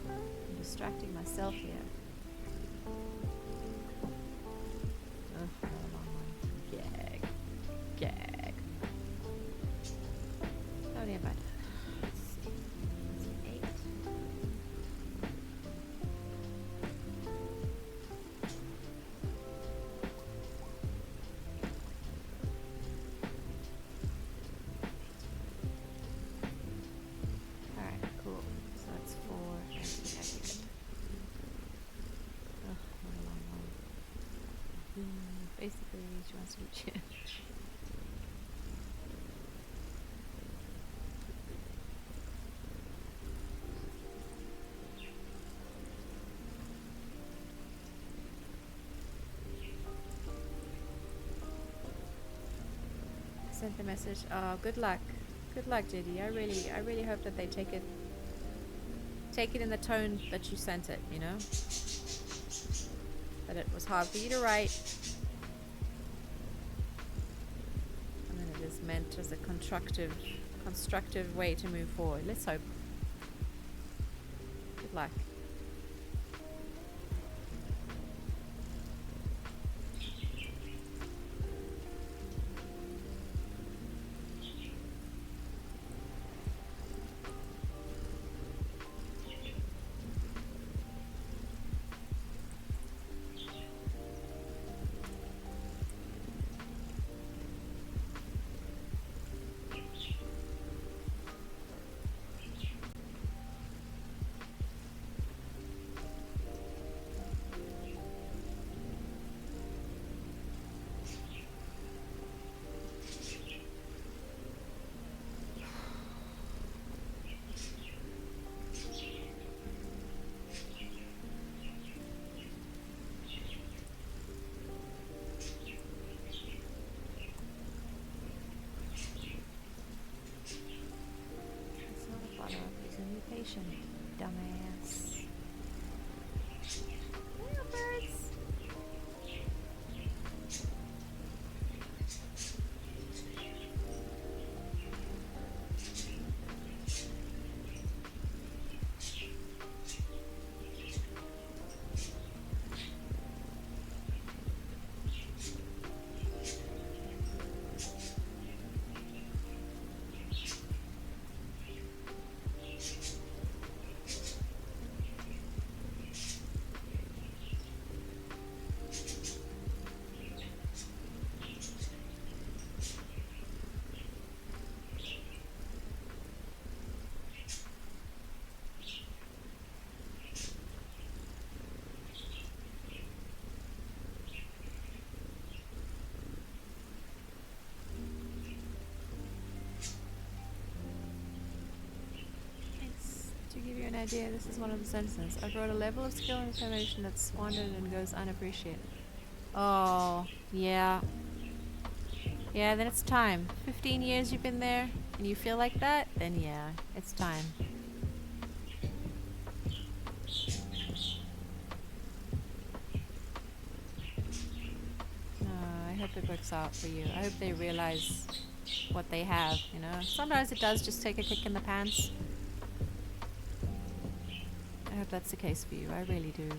I'm distracting myself here. Oh, another long one. Gag. Oh, dear, bud. Let's see. That's an 8. Basically, she wants to eat you. I sent the message. Oh, good luck, JD. I really hope that they take it in the tone that you sent it. That it was hard for you to write. Is meant as a constructive way to move forward. Let's hope. Good luck. Patient, dumbass. Yeah, birds. idea. This is one of the sentences. I brought a level of skill and determination that's squandered and goes unappreciated. Oh, yeah. Yeah, then it's time. 15 years you've been there and you feel like that, then yeah, it's time. I hope it works out for you. I hope they realize what they have, you know. Sometimes it does just take a kick in the pants. I hope that's the case for you. I really do.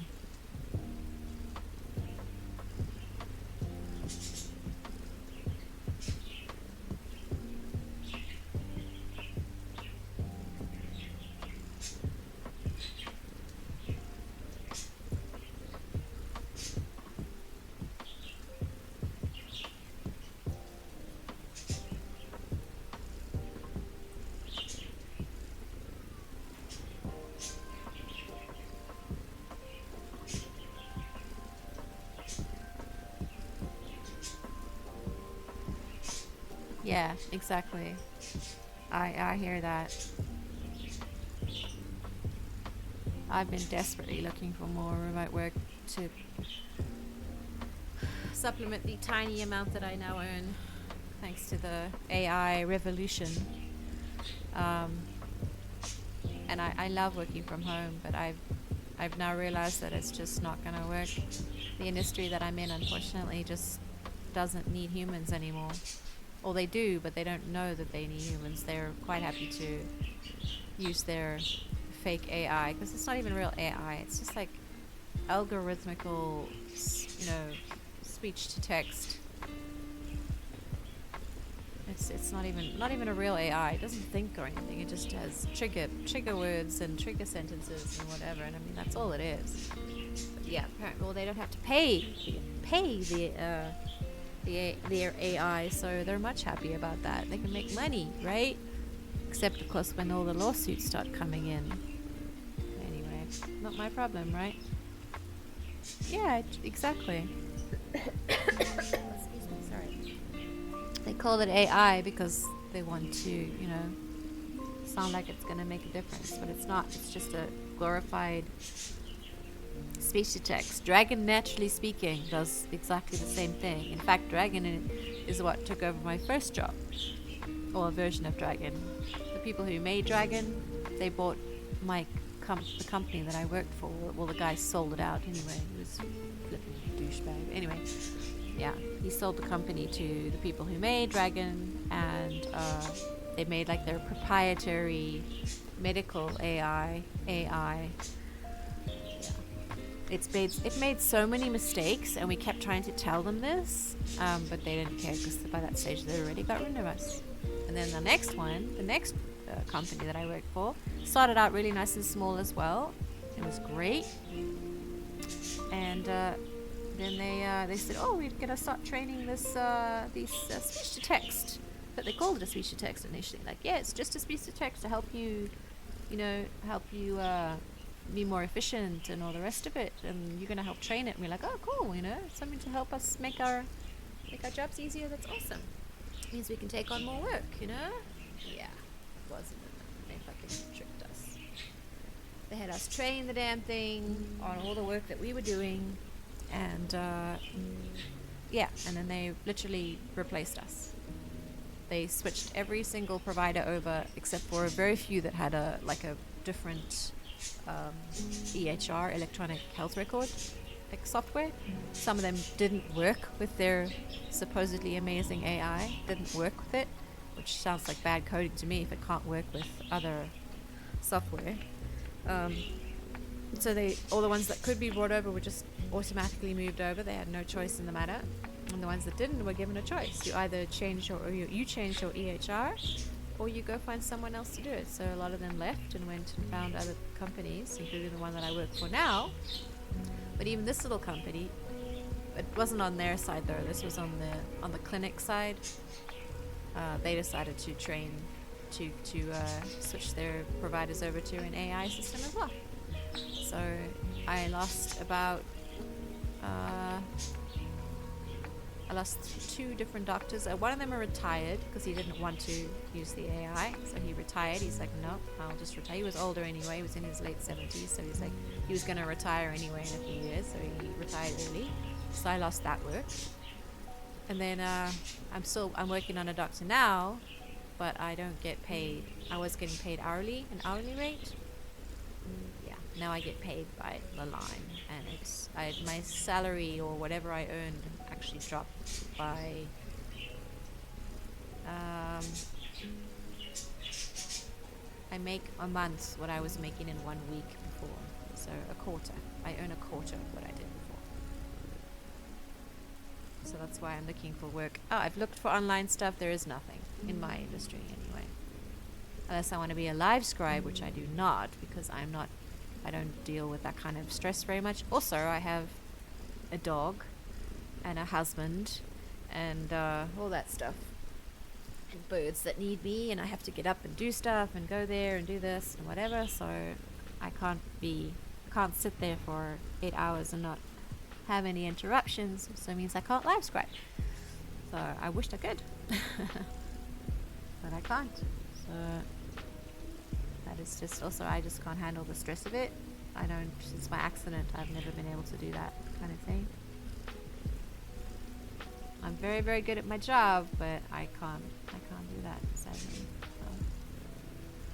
Yeah, exactly. I hear that. I've been desperately looking for more remote work to supplement the tiny amount that I now earn thanks to the AI revolution. And I love working from home, but I've now realized that it's just not going to work. The industry that I'm in, unfortunately, just doesn't need humans anymore. Or they do, but they don't know that they need humans. They're quite happy to use their fake AI, because it's not even real AI. It's just like algorithmical, speech to text. It's not even a real AI. It doesn't think or anything. It just has trigger words and trigger sentences and whatever. And I mean, that's all it is. But yeah, apparently, well, they don't have to pay their AI, so they're much happy about that. They can make money, right? Except of course when all the lawsuits start coming in. Anyway, not my problem, right? Yeah, exactly. Excuse me, sorry. They call it AI because they want to, sound like it's going to make a difference, but it's not. It's just a glorified speech to text. Dragon, naturally speaking, does exactly the same thing. In fact, Dragon is what took over my first job, or a version of Dragon. The people who made Dragon, they bought the company that I worked for. Well, the guy sold it out anyway. He was flipping douchebag. Anyway, yeah, he sold the company to the people who made Dragon, and they made like their proprietary medical AI. It made so many mistakes, and we kept trying to tell them this, but they didn't care because by that stage they already got rid of us. And then the next company that I worked for started out really nice and small as well. It was great, and then they said, "Oh, we're gonna start training these speech to text." But they called it a speech to text initially. Like, yeah, it's just a speech to text to help you, be more efficient and all the rest of it, and you're gonna help train it. And we're like, oh, cool, something to help us make our jobs easier. That's awesome. It means we can take on more work, Yeah, it wasn't. They fucking tricked us. They had us train the damn thing on all the work that we were doing, and and then they literally replaced us. They switched every single provider over except for a very few that had a different EHR, electronic health record software. Some of them didn't work with their supposedly amazing AI, didn't work with it, which sounds like bad coding to me if it can't work with other software. So all the ones that could be brought over were just automatically moved over. They had no choice in the matter. And the ones that didn't were given a choice. You either change you change your EHR, or you go find someone else to do it. So a lot of them left and went and found other companies, including the one that I work for now. But even this little company, it wasn't on their side though. This was on the clinic side. They decided to switch their providers over to an AI system as well. So I lost about I lost two different doctors. One of them are retired because he didn't want to use the AI, so he retired. He's like, nope, I'll just retire. He was older anyway. He was in his late 70s, so he's like, he was going to retire anyway in a few years, so he retired early. So I lost that work. And then I'm working on a doctor now, but I don't get paid. I was getting paid hourly, an hourly rate. Yeah, now I get paid by the line, and my salary or whatever I earned actually dropped by I make a month what I was making in 1 week before, so a quarter. I earn a quarter of what I did before. So that's why I'm looking for work. I've looked for online stuff. There is nothing in my industry anyway, unless I want to be a live scribe, which I do not, because I don't deal with that kind of stress very much. Also, I have a dog and a husband and all that stuff, and birds that need me, and I have to get up and do stuff and go there and do this and whatever, so I can't sit there for 8 hours and not have any interruptions, so it means I can't live scribe. So I wished I could, but I can't. So that is just, also I just can't handle the stress of it. Since my accident, I've never been able to do that kind of thing. I'm very, very good at my job, but I can't do that, sadly.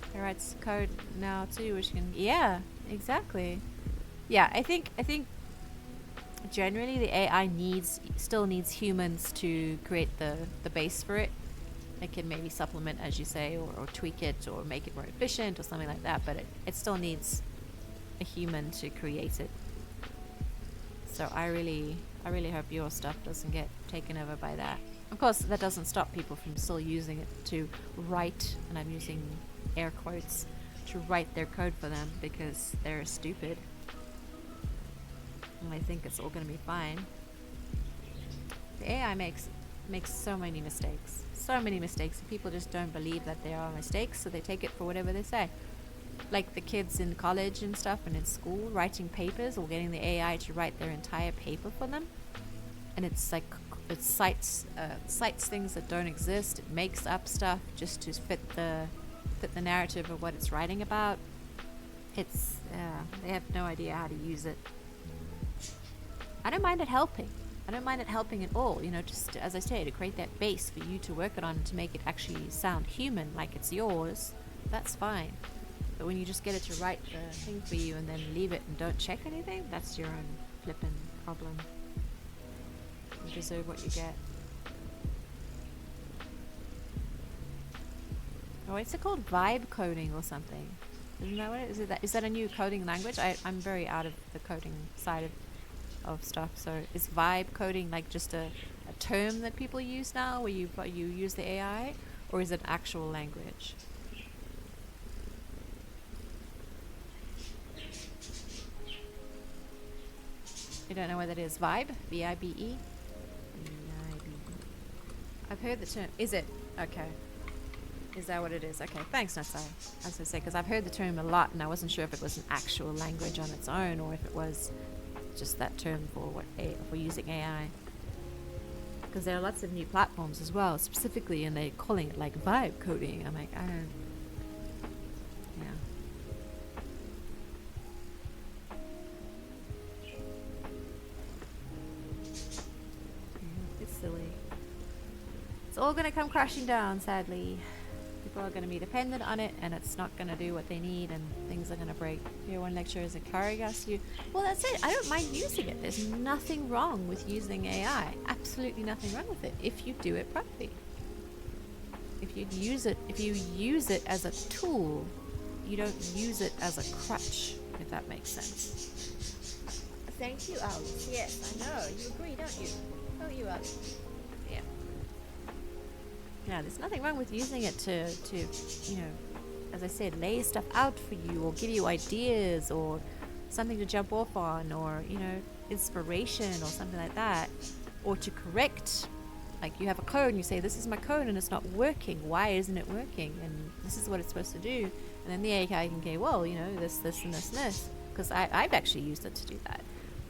So he writes code now too, which can, yeah, exactly. Yeah, I think generally the AI still needs humans to create the base for it. It can maybe supplement, as you say, or tweak it or make it more efficient or something like that, but it still needs a human to create it. So I really hope your stuff doesn't get taken over by that. Of course, that doesn't stop people from still using it to write, and I'm using air quotes, to write their code for them because they're stupid. And I think it's all going to be fine. The AI makes so many mistakes. So many mistakes. And people just don't believe that there are mistakes, so they take it for whatever they say. Like the kids in college and stuff and in school writing papers or getting the AI to write their entire paper for them. And it's like, it cites things that don't exist. It makes up stuff just to fit the narrative of what it's writing about. They have no idea how to use it. I don't mind it helping. I don't mind it helping at all. Just as I say, to create that base for you to work it on and to make it actually sound human, like it's yours. That's fine. But when you just get it to write the thing for you and then leave it and don't check anything, that's your own flippin' problem. You deserve what you get. Oh, what's it called? Vibe coding or something? Isn't that what it is? Is that a new coding language? I'm very out of the coding side of stuff. So is vibe coding like just a term that people use now, where you use the AI, or is it actual language? You don't know what that is? Vibe? V-I-B-E? V-I-B-E. I've heard the term. Is it? Okay. Is that what it is? Okay, thanks, Natsai. I was going to say, because I've heard the term a lot, and I wasn't sure if it was an actual language on its own, or if it was just that term for using AI. Because there are lots of new platforms as well, specifically, and they're calling it like vibe coding. I'm like, I don't... Yeah. It's silly. It's all going to come crashing down, sadly. People are going to be dependent on it, and it's not going to do what they need, and things are going to break. Your one lecturer is encouraging us to. Well, that's it. I don't mind using it. There's nothing wrong with using AI. Absolutely nothing wrong with it if you do it properly. If you use it as a tool, you don't use it as a crutch, if that makes sense. Thank you, Alex. Yes, I know. You agree, don't you? Don't you, Alex? Yeah. Yeah, there's nothing wrong with using it to as I said, lay stuff out for you, or give you ideas, or something to jump off on, or, inspiration, or something like that. Or to correct, like you have a code and you say, this is my code and it's not working. Why isn't it working? And this is what it's supposed to do. And then the AI can go, well, this, and this, and this. Because I've actually used it to do that.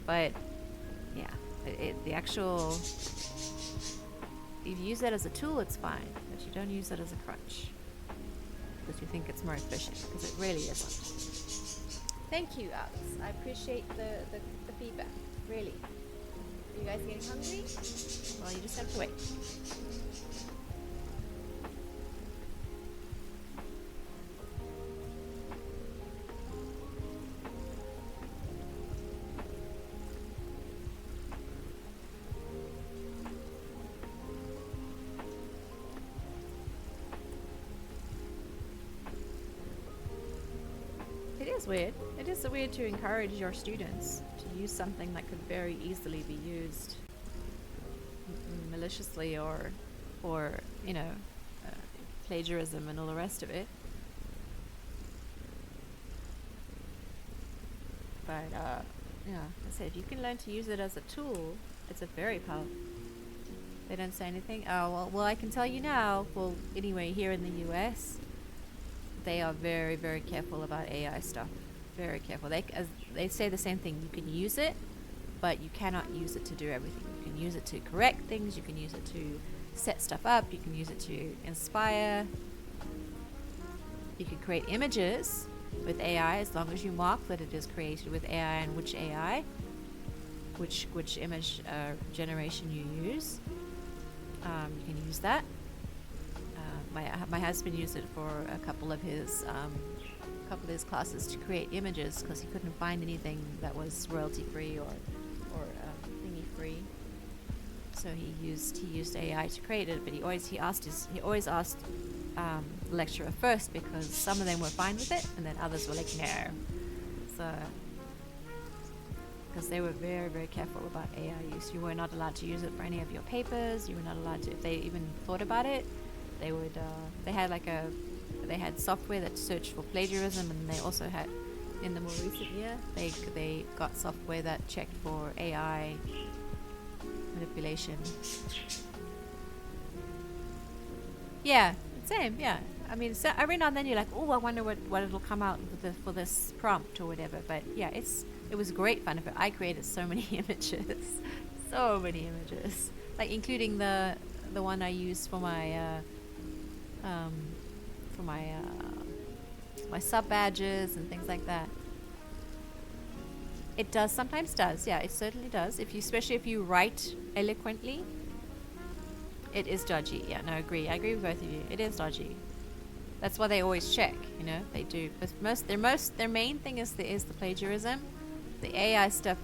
But, yeah, the actual if you use it as a tool, it's fine, but you don't use it as a crutch because you think it's more efficient, because it really isn't. Thank you, Alex. I appreciate the feedback. Really. Are you guys getting hungry? Well, you just have to wait. It is weird. It is weird to encourage your students to use something that could very easily be used maliciously or you know, plagiarism and all the rest of it. But yeah, I said if you can learn to use it as a tool, it's a very powerful. They don't say anything. Oh well, I can tell you now. Well, anyway, here in the US, they are very, very careful about AI stuff. Very careful. They say the same thing. You can use it, but you cannot use it to do everything. You can use it to correct things. You can use it to set stuff up. You can use it to inspire. You can create images with AI as long as you mark that it is created with AI and which AI, which image generation you use. You can use that. My husband used it for a couple of his classes to create images because he couldn't find anything that was royalty free or thingy free. So he used AI to create it, but he always asked the lecturer first, because some of them were fine with it and then others were like no. So because they were very, very careful about AI use. You were not allowed to use it for any of your papers. You were not allowed to, if they even thought about it, they would they had software that searched for plagiarism, and they also had, in the more recent year, they got software that checked for AI manipulation. Yeah, same. Yeah, I mean, so every now and then you're like, oh, I wonder what it'll come out with for this prompt or whatever. But yeah, it was great fun. I created so many images, so many images, like including the one I used for my my sub badges and things like that. It sometimes does, yeah, it certainly does. Especially if you write eloquently, it is dodgy. Yeah, no, I agree with both of you. It is dodgy. That's why they always check, they do. But their main thing is the plagiarism. The AI stuff,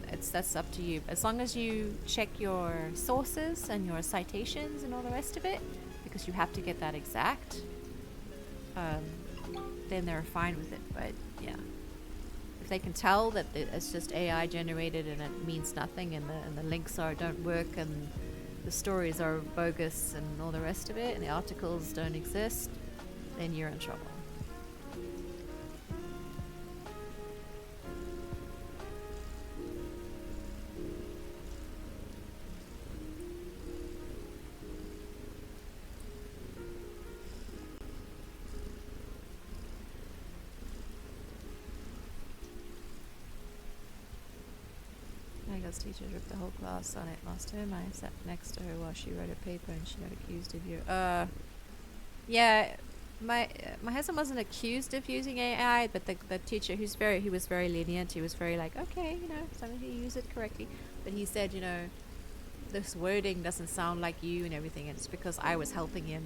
that's up to you. As long as you check your sources and your citations and all the rest of it, because you have to get that exact, then they're fine with it. But yeah, if they can tell that it's just AI generated and it means nothing, and the links don't work, and the stories are bogus and all the rest of it, and the articles don't exist, then you're in trouble. Teacher ripped the whole class on it last term. I sat next to her while she wrote a paper, and she got accused of yeah, my husband wasn't accused of using AI, but the teacher, he was very lenient. He was very like, okay, as long as you use it correctly. But he said, this wording doesn't sound like you and everything, and it's because I was helping him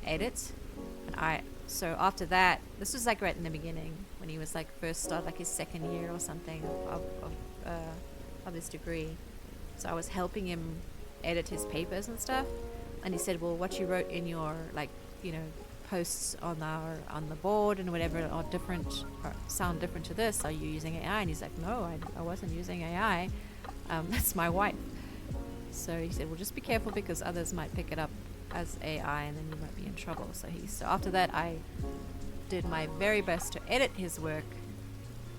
edit. And so after that, this was like right in the beginning when he was like first started, like his second year or something of this degree. So I was helping him edit his papers and stuff, and he said, well, what you wrote in your posts on the board and whatever are different, or sound different to this. Are you using AI? And he's like, no, I wasn't using AI. That's my wife. So he said, well, just be careful, because others might pick it up as AI and then you might be in trouble. So after that, I did my very best to edit his work,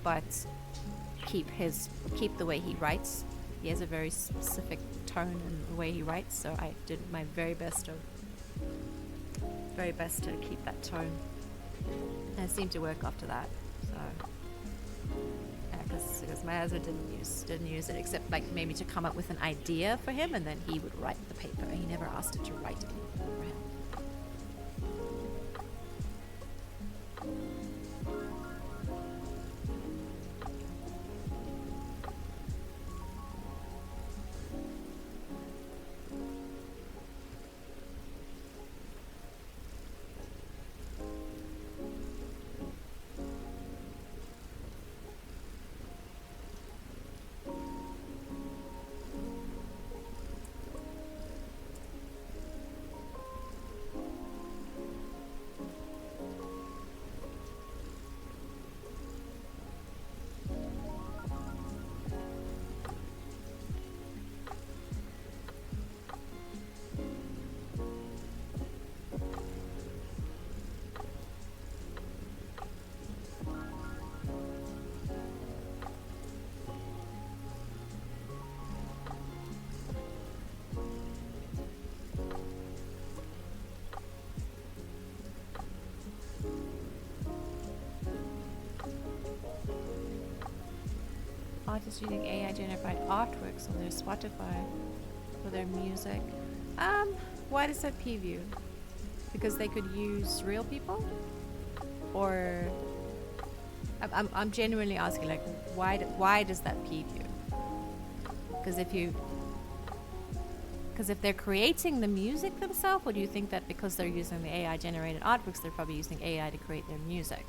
but keep the way he writes. He has a very specific tone in the way he writes, so I did my very best to keep that tone, and it seemed to work after that. So because my husband didn't use it except like maybe to come up with an idea for him, and then he would write the paper. He never asked it to write anything for him. Artists using AI generated artworks on their Spotify for their music. Why does that peeve you? Because they could use real people, or I'm genuinely asking, like, why does that peeve you? Because if they're creating the music themselves, or do you think that because they're using the AI generated artworks, they're probably using AI to create their music?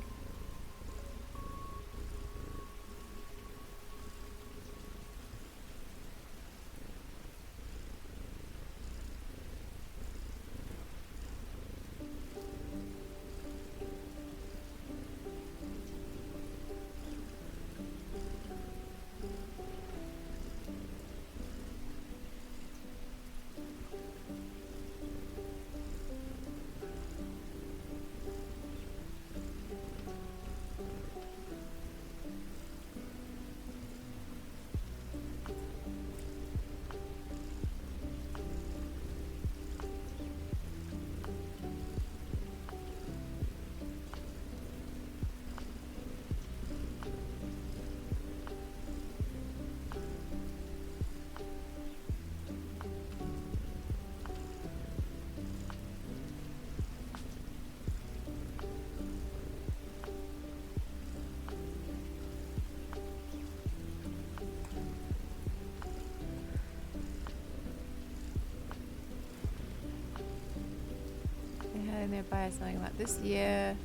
They had nearby something about this year.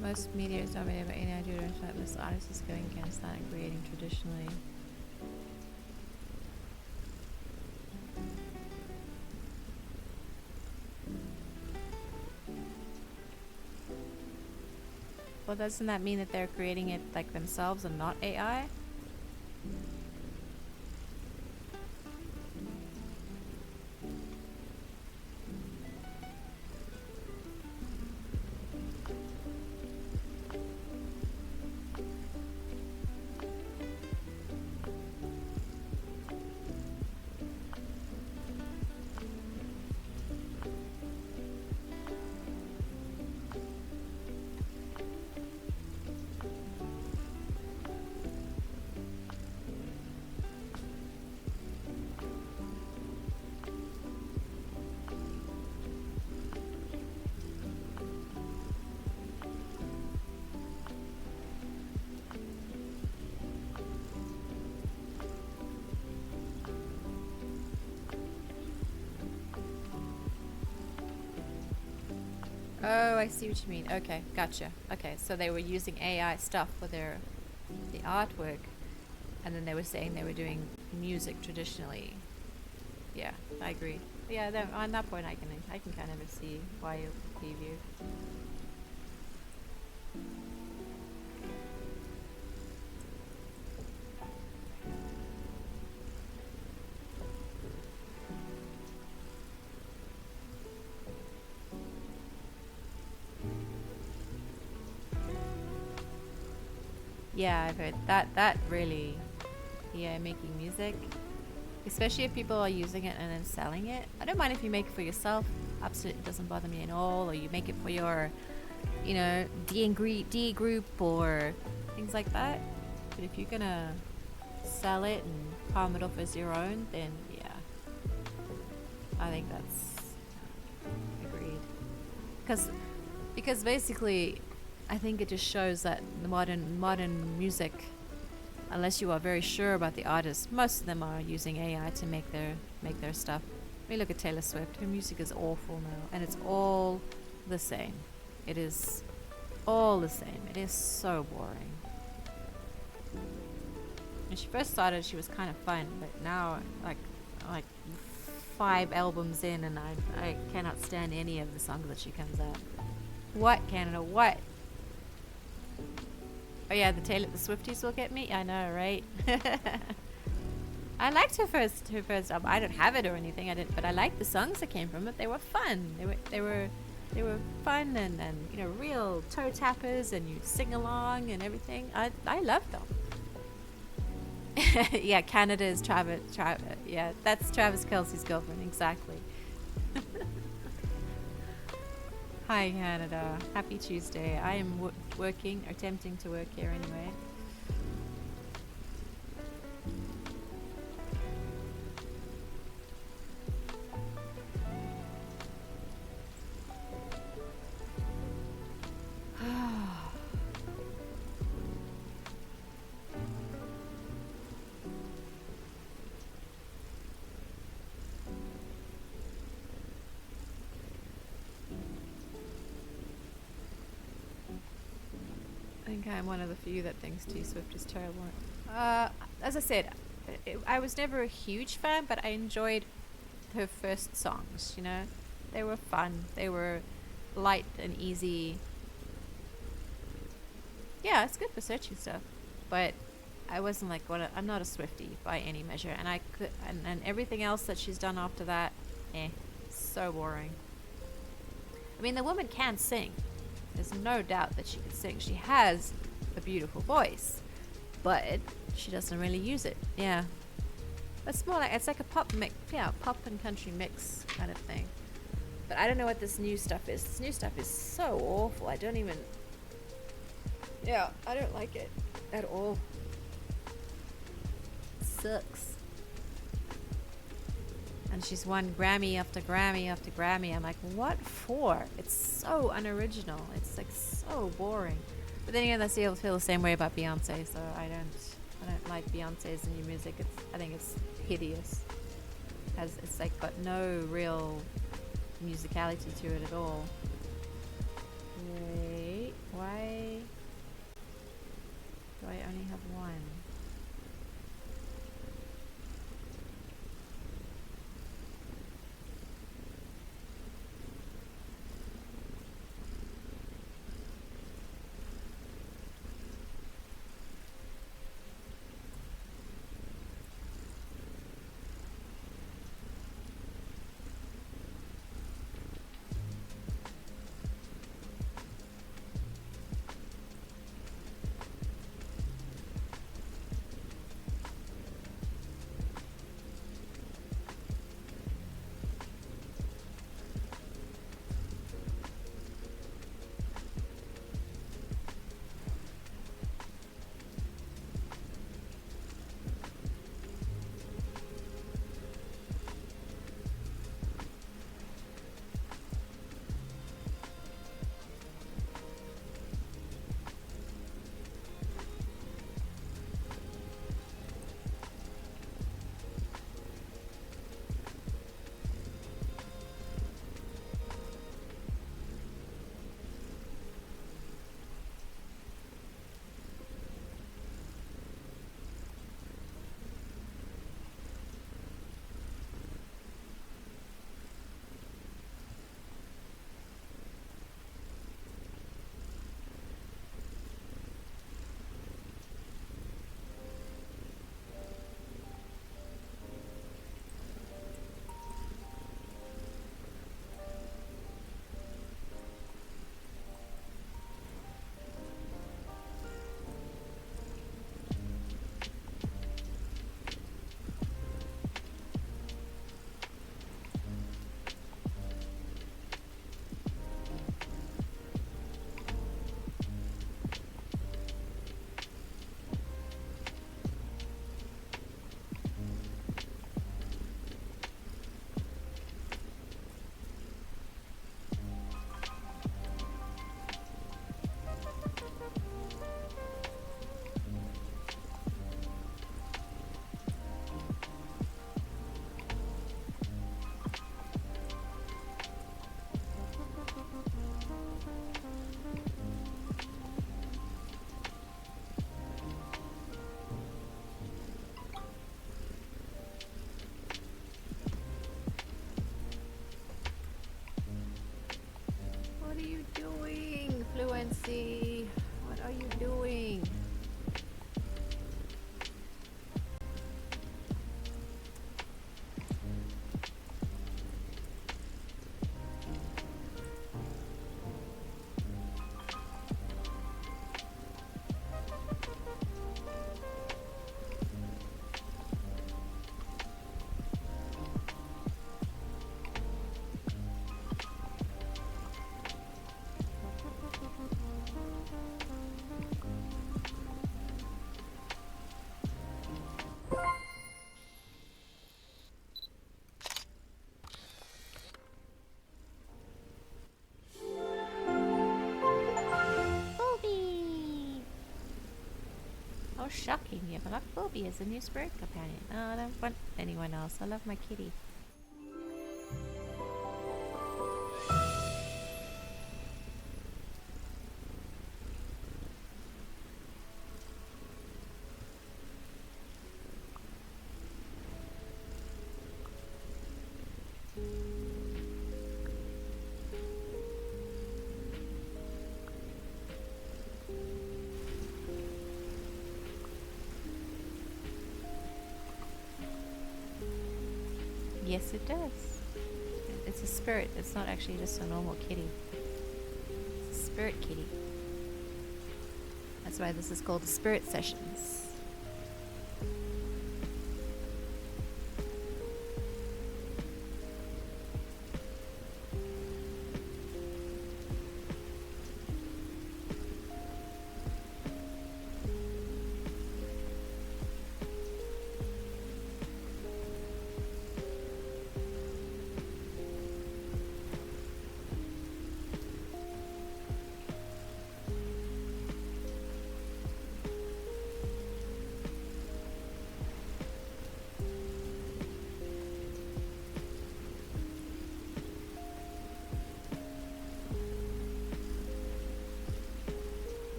Most media is dominated by any idea of this artist is going against that and creating traditionally. Well, doesn't that mean that they're creating it like themselves and not AI? Oh, I see what you mean. Okay, gotcha. Okay, so they were using AI stuff for the artwork, and then they were saying they were doing music traditionally. Yeah, I agree. Yeah, on that point, I can kind of see why it would peeve you. Yeah, I've heard that really, yeah, making music, especially if people are using it and then selling it. I don't mind if you make it for yourself. Absolutely doesn't bother me at all. Or you make it for your, D group, or, things like that. But if you're gonna sell it and palm it off as your own, then yeah, I think that's agreed. Because basically, I think it just shows that the modern music, unless you are very sure about the artist, most of them are using AI to make their stuff. I mean, look at Taylor Swift. Her music is awful now, and it's all the same. It is all the same. It is so boring. When she first started, she was kind of fun, but now, like 5 albums in, and I cannot stand any of the songs that she comes out. What, Canada? What? Oh yeah, the Swifties will get me. I know, right? I liked her first album. I don't have it or anything. I didn't, but I liked the songs that came from it. They were fun. They were fun and real toe tappers, and you sing along and everything. I loved them. Yeah, Canada is Travis. Yeah, that's Travis Kelce's girlfriend, exactly. Hi, Canada. Happy Tuesday. I am working, or attempting to work here anyway. I think I'm one of the few that thinks T Swift is terrible. As I said, I was never a huge fan, but I enjoyed her first songs. They were fun. They were light and easy. Yeah, it's good for searching stuff, but I wasn't like I'm not a Swiftie by any measure, and and everything else that she's done after that, so boring. I mean, the woman can sing. There's no doubt that she can sing. She has a beautiful voice, but she doesn't really use it. Yeah. It's more like, it's like a pop mix. Yeah, pop and country mix kind of thing. But I don't know what this new stuff is. This new stuff is so awful. I don't like it at all. It sucks. And she's won Grammy after Grammy after Grammy. I'm like, what for? It's so unoriginal. It's like so boring. But then again, I feel the same way about Beyonce. So I don't like Beyonce's new music. I think it's hideous. It's like got no real musicality to it at all. Wait, why do I only have one? are you doing, Fluency? What are you doing? Booby! Oh, shocking. You have got Booby as a new spirit companion. No, I don't want anyone else. I love my kitty. Yes, it does. It's a spirit. It's not actually just a normal kitty. It's a spirit kitty. That's why this is called Spirit Sessions.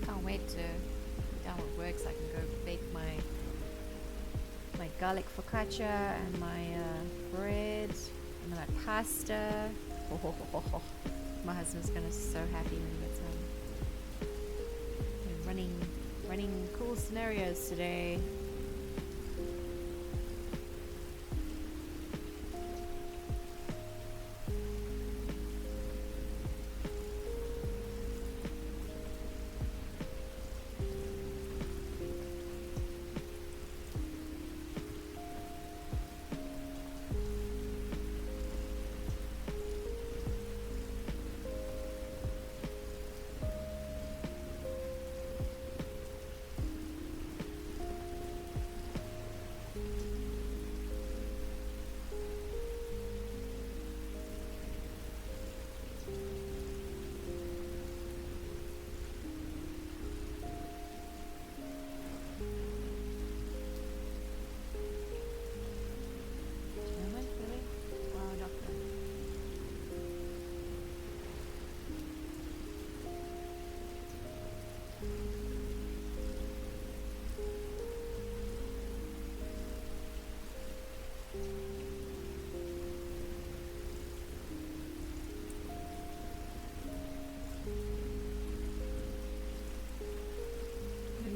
Can't wait to be done with work so I can go bake my garlic focaccia and my bread and my pasta. My husband's gonna be so happy when he gets home. We're running cool scenarios today.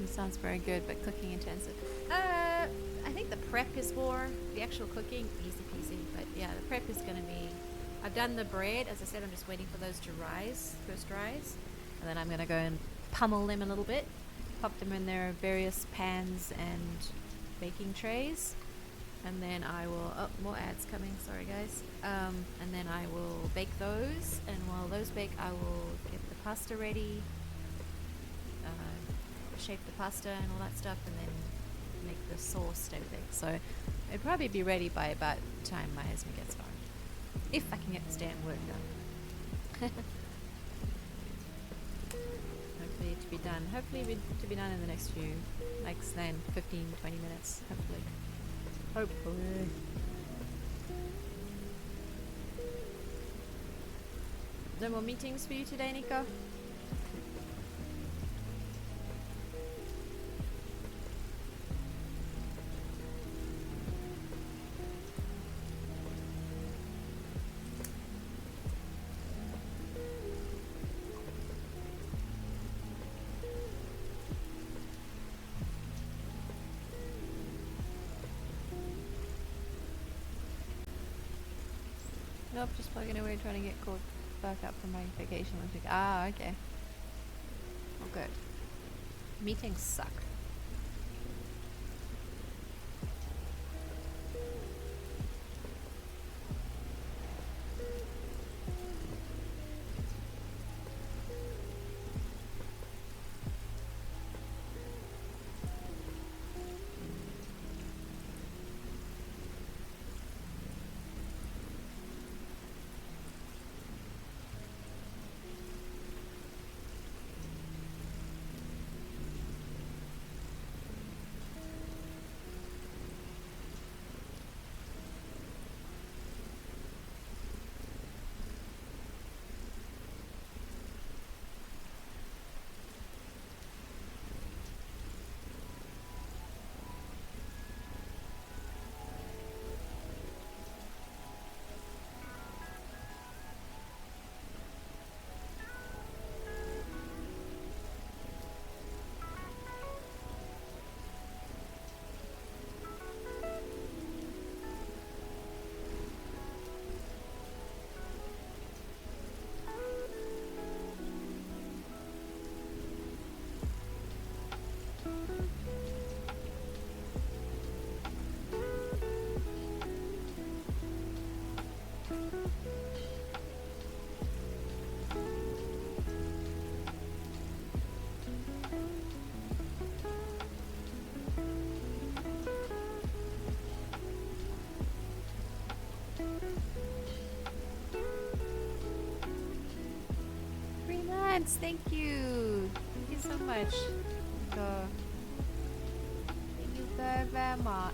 Sounds very good, but cooking intensive. I think the prep is more. The actual cooking, easy peasy. But yeah, the prep is going to be. I've done the bread. As I said, I'm just waiting for those to rise, first rise, and then I'm going to go and pummel them a little bit, pop them in their various pans and baking trays, and then I will. Oh, more ads coming. Sorry, guys. And then I will bake those, and while those bake, I will get the pasta ready. Shape the pasta and all that stuff, and then make the sauce and everything. So It'd probably be ready by about the time my husband gets home. If I can get this damn work done. Hopefully to be done. To be done in the next few, like, then 15, 20 minutes. Hopefully. Hopefully. No more meetings for you today, Nico? Nope, just plugging away trying to get caught back up from my vacation last week. Ah, okay. Oh, good. Meetings suck. Thank you. Thank you so much. Thank you very, very much.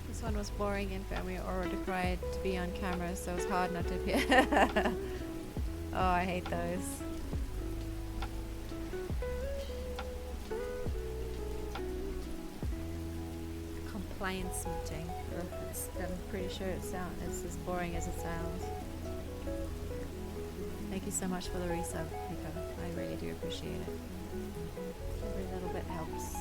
This one was boring and we already tried to be on camera, so it's hard not to appear. Oh, I hate those. Compliance meeting. Ugh, I'm pretty sure it's as boring as it sounds. Thank you so much for the resub, Nico. I really do appreciate it. Every little bit helps.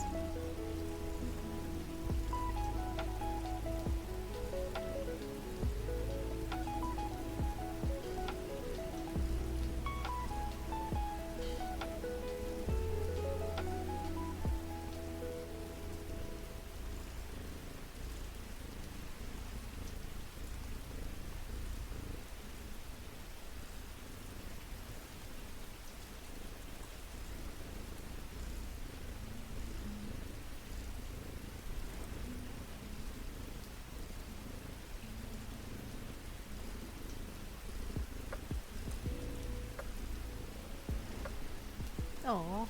Oh.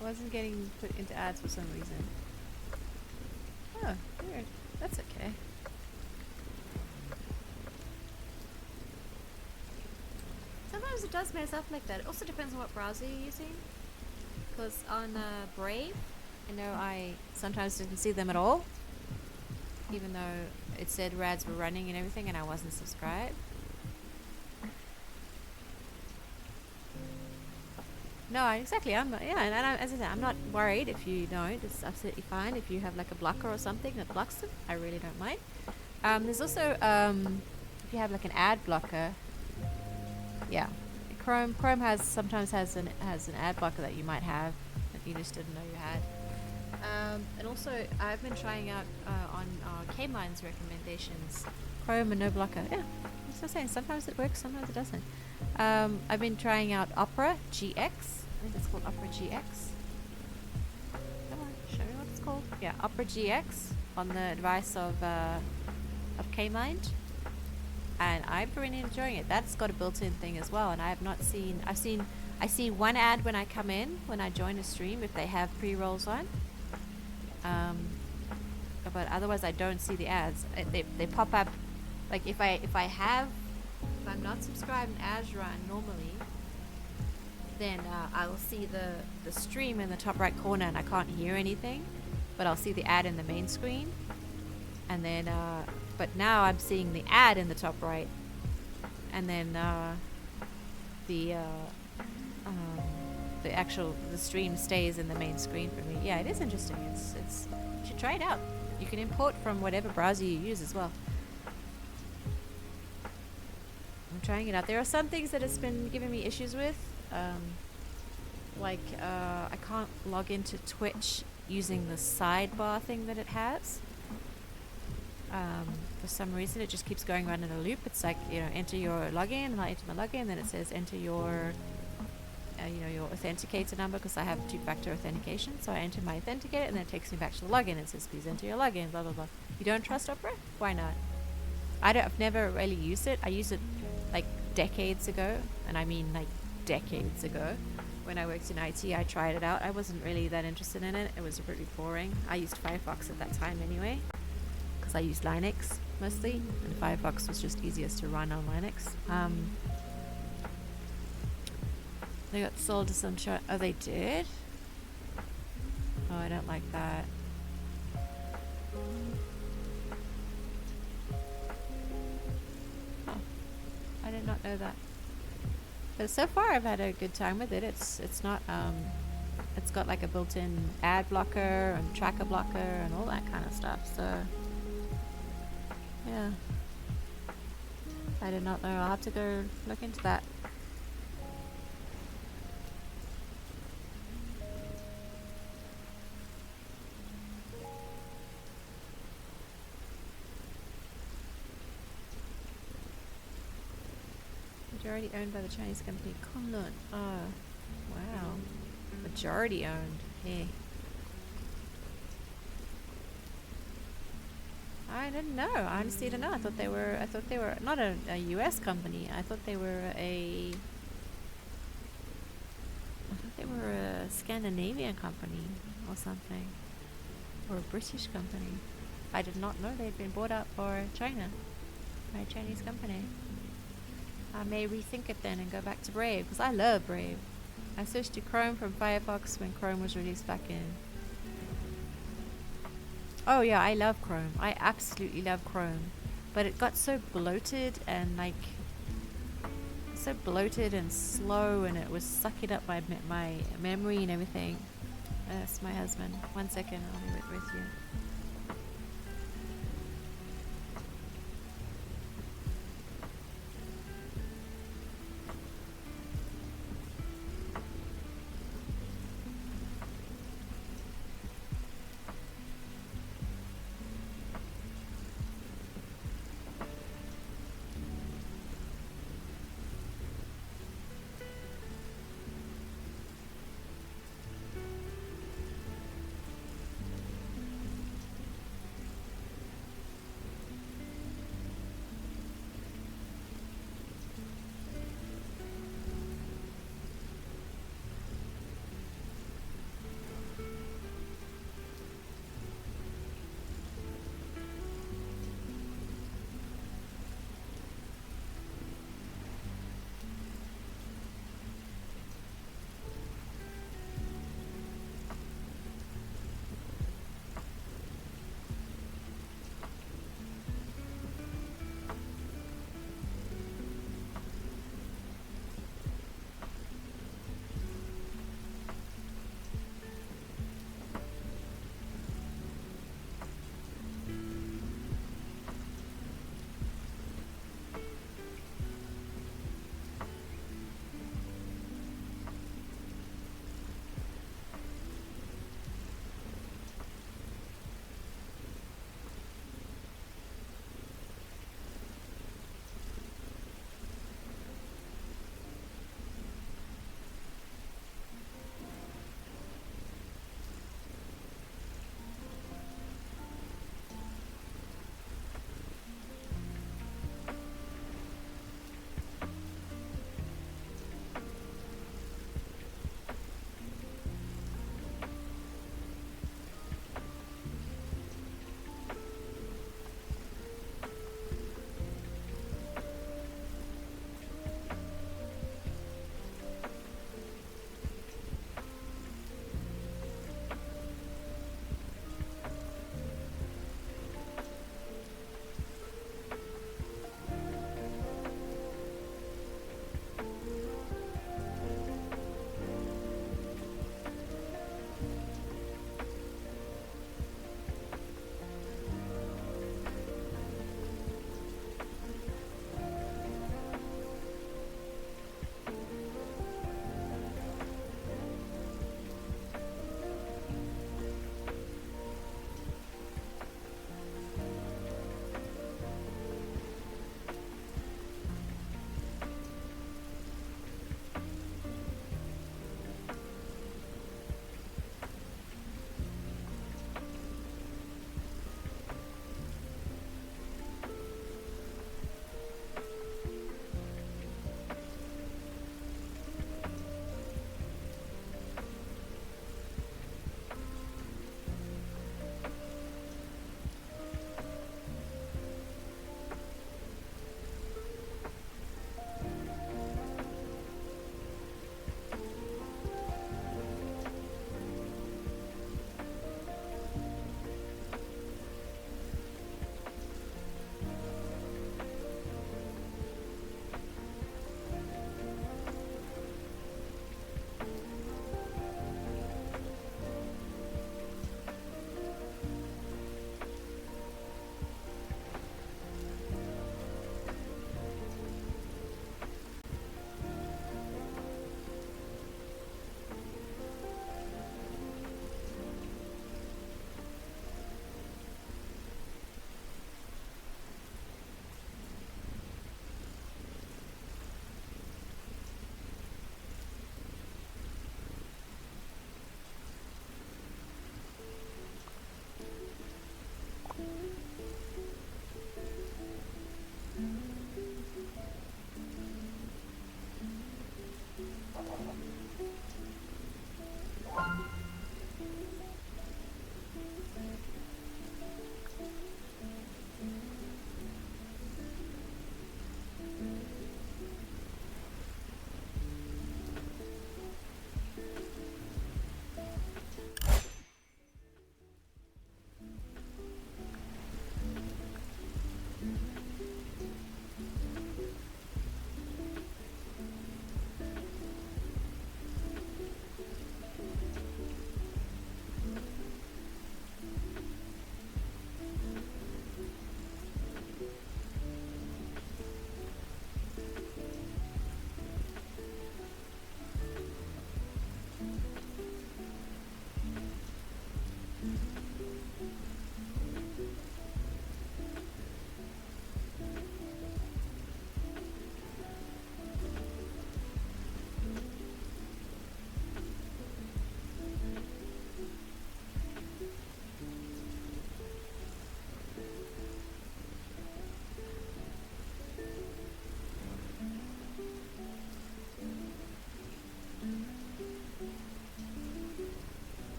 Wasn't getting put into ads for some reason. Oh, weird. That's okay. Sometimes it does mess up like that. It also depends on what browser you're using. Because on Brave, I know I sometimes didn't see them at all, even though it said rads were running and everything, and I wasn't subscribed. No, exactly. I'm not. Yeah, and as I said, I'm not worried if you don't. It's absolutely fine if you have like a blocker or something that blocks them. I really don't mind. There's also if you have like an ad blocker. Yeah, Chrome sometimes has an ad blocker that you might have that you just didn't know you had. And also, I've been trying out on K-Mine's recommendations, Chrome and no blocker. Yeah, I'm still saying sometimes it works, sometimes it doesn't. I've been trying out Opera GX. I think it's called Opera GX. Come on, show me what it's called. Yeah, Opera GX on the advice of K-Mind. And I'm really enjoying it. That's got a built-in thing as well, and I have not seen. I see one ad when I come in, when I join a stream, if they have pre-rolls on. But otherwise, I don't see the ads. They pop up, like if I'm not subscribed and ads run normally, then I will see the stream in the top right corner, and I can't hear anything, but I'll see the ad in the main screen, and then. But now I'm seeing the ad in the top right, and then the stream stays in the main screen for me. Yeah, it is interesting. It's you should try it out. You can import from whatever browser you use as well. I'm trying it out. There are some things that it's been giving me issues with, like I can't log into Twitch using the sidebar thing that it has. For some reason it just keeps going around in a loop. It's like, enter your login, and I enter my login, then it says enter your your authenticator number, because I have two-factor authentication. So I enter my authenticator, and then it takes me back to the login. It says please enter your login, blah blah blah. You don't trust Opera? Why not? I've never really used it. I used it like decades ago, and I mean like decades ago. When I worked in IT, I tried it out. I wasn't really that interested in it. It was pretty boring. I used Firefox at that time anyway, I used Linux mostly, and Firefox was just easiest to run on Linux. They got sold to some show. Oh, they did? Oh, I don't like that. Oh, I did not know that. But so far, I've had a good time with it. It's not it's got like a built-in ad blocker and tracker blocker and all that kind of stuff. So. Yeah. I did not know. I'll have to go look into that. Majority owned by the Chinese company Kunlun. Oh, wow. Majority owned. Yeah. I didn't know. I honestly didn't know. I thought they were not a US company. I thought they were a Scandinavian company or something. Or a British company. I did not know they'd been bought up for China by a Chinese company. I may rethink it then and go back to Brave, because I love Brave. I switched to Chrome from Firefox when Chrome was released back in. Oh yeah, I love Chrome. I absolutely love Chrome. But it got so bloated and slow, and it was sucking up my memory and everything. That's my husband. 1 second, I'll be with you.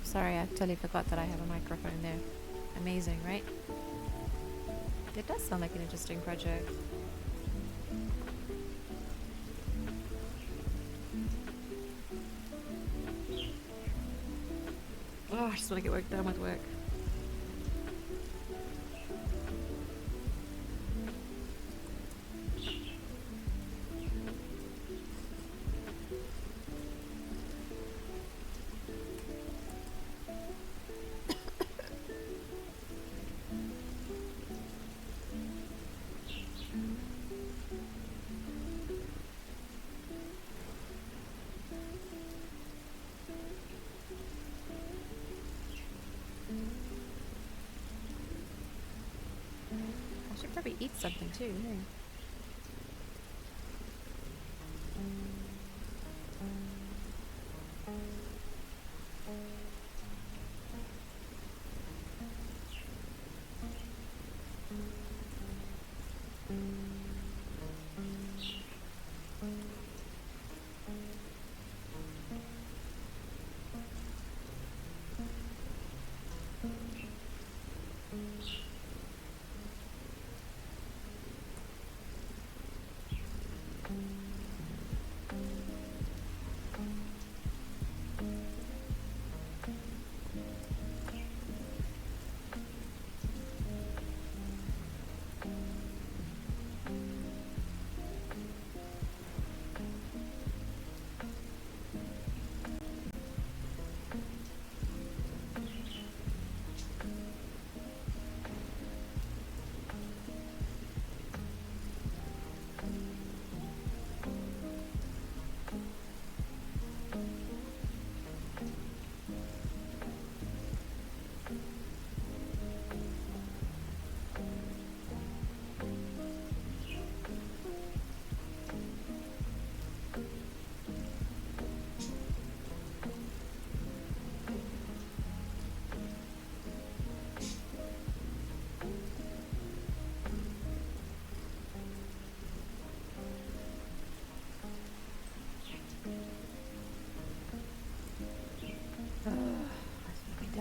Sorry, I totally forgot that I have a microphone there. Amazing, right? It does sound like an interesting project. Oh, I just want to get done with work. I should probably eat something too. Hey?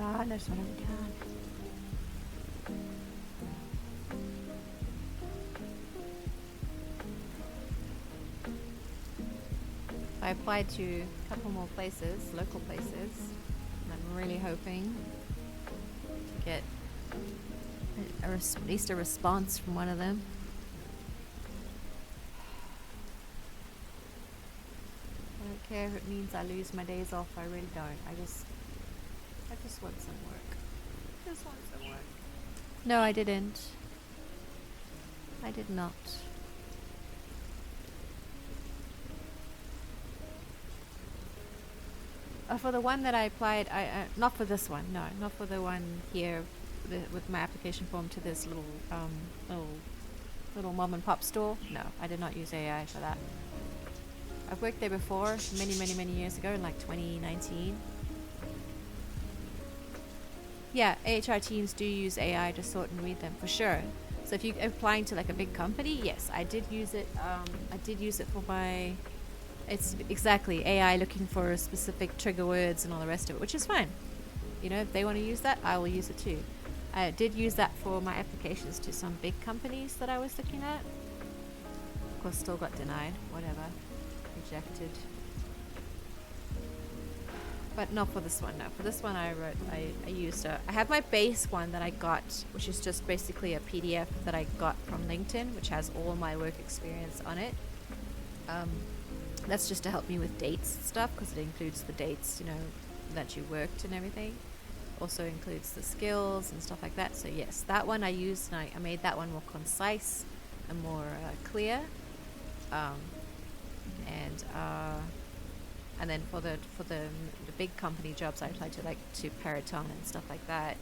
I just want to be done. I applied to a couple more places, local places, and I'm really hoping to get at least a response from one of them. I don't care if it means I lose my days off. I really don't. I just want some work. Just want some work. No, I didn't. I did not. For the one that I applied, not for this one. No, not for the one here with my application form to this little mom and pop store. No, I did not use AI for that. I've worked there before, many years ago, in like 2019. Yeah, HR teams do use AI to sort and read them for sure. So if you're applying to like a big company, yes, I did use it. I did use it for my. It's exactly AI looking for specific trigger words and all the rest of it, which is fine. You know, if they want to use that, I will use it too. I did use that for my applications to some big companies that I was looking at. Of course, still got denied. Whatever, rejected. But not for this one. No, for this one I used I have my base one that I got, which is just basically a PDF that I got from LinkedIn, which has all my work experience on it. That's just to help me with dates and stuff, because it includes the dates, you know, that you worked and everything. Also includes the skills and stuff like that. So yes, that one I used, and I made that one more concise and more clear. And then for the big company jobs, I applied to Peraton and stuff like that,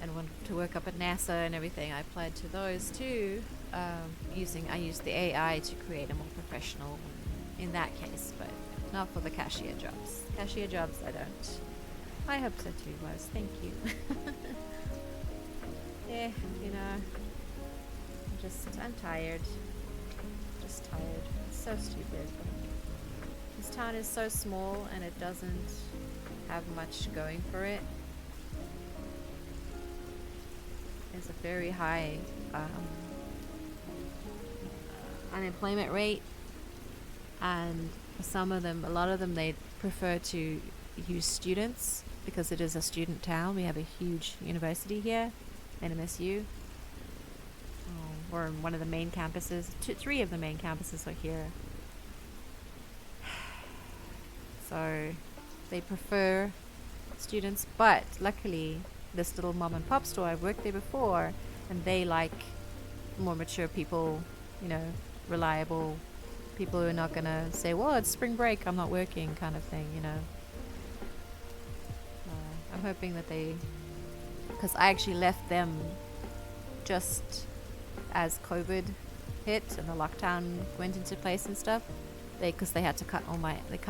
and wanted to work up at NASA and everything. I applied to those too. I used the AI to create a more professional in that case, but not for the cashier jobs. Cashier jobs, I don't. I hope so too, Wes. Thank you. Yeah, you know, I'm tired. Just tired. It's so stupid. This town is so small and it doesn't have much going for it. There's a very high unemployment rate, and some of them, a lot of them, they prefer to use students because it is a student town. We have a huge university here, NMSU. We're in one of the main campuses. Three of the main campuses are here. So they prefer students, but luckily this little mom and pop store, I've worked there before, and they like more mature people, you know, reliable people who are not gonna say, well, it's spring break, I'm not working, kind of thing, you know. I'm hoping that they, because I actually left them just as COVID hit and the lockdown went into place and stuff. Because they had to cut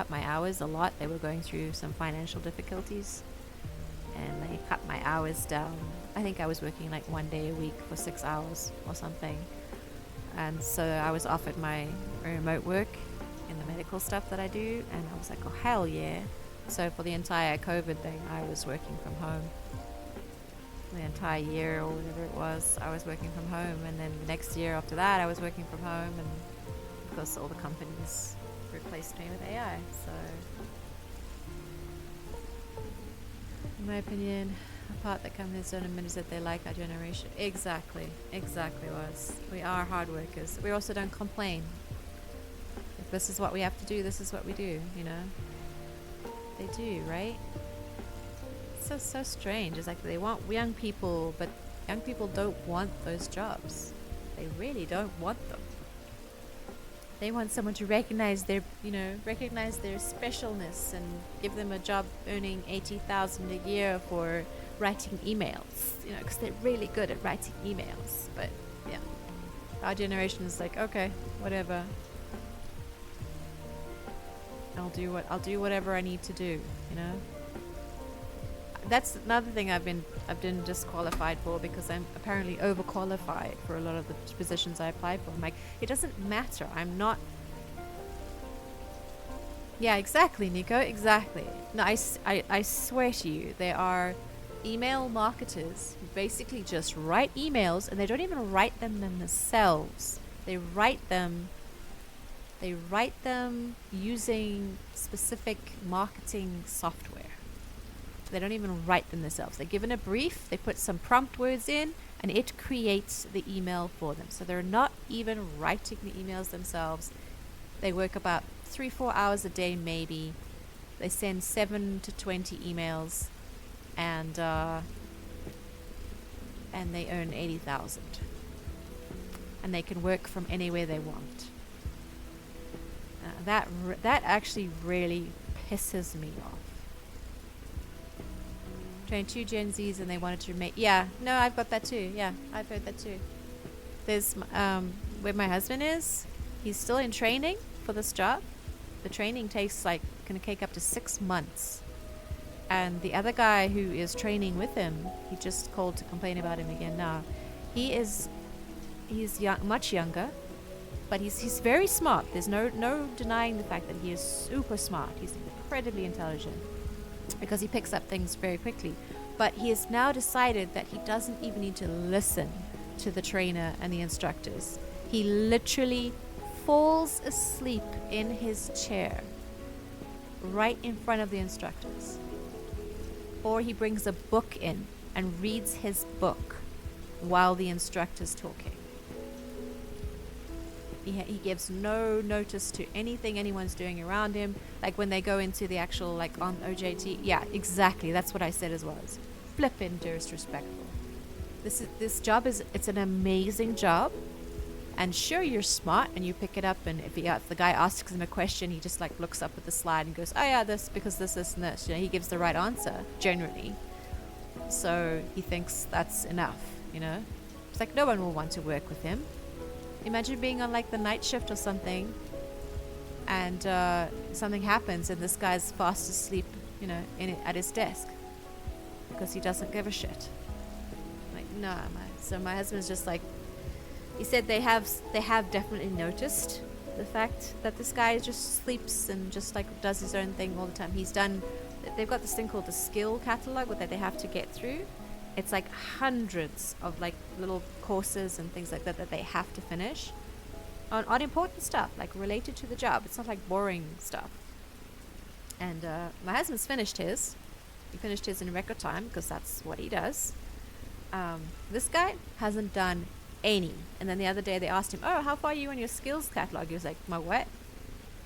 my hours a lot. They were going through some financial difficulties, and they cut my hours down. I think I was working like 1 day a week for 6 hours or something. And so I was offered my remote work in the medical stuff that I do, and I was like, oh hell yeah. So for the entire COVID thing, I was working from home. The entire year or whatever it was, I was working from home. And then the next year after that, I was working from home, and because all the companies replaced me with AI. So in my opinion, the part that companies don't admit is that they like our generation. Exactly was. We are hard workers. We also don't complain. If this is what we have to do, this is what we do, you know. They do, right? It's so strange. It's like they want young people, but young people don't want those jobs. They really don't want them. They want someone to recognize their specialness and give them a job earning $80,000 a year for writing emails, you know, because they're really good at writing emails. But yeah, our generation is like, okay, whatever. I'll do whatever I need to do, you know. That's another thing I've been disqualified for, because I'm apparently overqualified for a lot of the positions I applied for. I'm like, it doesn't matter. I'm not. Yeah, exactly, Nico. Exactly. No, I swear to you, there are email marketers who basically just write emails, and they don't even write them themselves. They write them using specific marketing software. They don't even write them themselves. They're given a brief, they put some prompt words in, and it creates the email for them. So they're not even writing the emails themselves. They work about 3-4 hours a day maybe. They send 7 to 20 emails, and they earn 80,000. And they can work from anywhere they want. That actually really pisses me off. Trained 2 Gen Zs and they wanted to make. Yeah, no, I've got that too. Yeah, I've heard that too. There's where my husband is. He's still in training for this job. The training can take up to 6 months. And the other guy who is training with him, he just called to complain about him again now. He's young, much younger, but he's very smart. There's no denying the fact that he is super smart. He's incredibly intelligent, because he picks up things very quickly. But he has now decided that he doesn't even need to listen to the trainer and the instructors. He literally falls asleep in his chair right in front of the instructors. Or he brings a book in and reads his book while the instructor's talking. He gives no notice to anything anyone's doing around him. Like when they go into the actual, like on OJT. Yeah, exactly. That's what I said as well. It's flippin' disrespectful. This job it's an amazing job. And sure, you're smart and you pick it up. And if the guy asks him a question, he just like looks up at the slide and goes, oh yeah, this, because this, and this. You know, he gives the right answer, generally. So he thinks that's enough, you know. It's like no one will want to work with him. Imagine being on like the night shift or something, and something happens and this guy's fast asleep, you know, at his desk because he doesn't give a shit. Like, no, so my husband's just like, he said they have definitely noticed the fact that this guy just sleeps and just like does his own thing all the time. He's done they've got this thing called the skill catalog that they have to get through. It's like hundreds of like little courses and things like that that they have to finish on important stuff, like related to the job. It's not like boring stuff. And my husband's finished his. He finished his in record time because that's what he does. This guy hasn't done any. And then the other day they asked him, "Oh, how far are you on your skills catalog?" He was like, "My what?"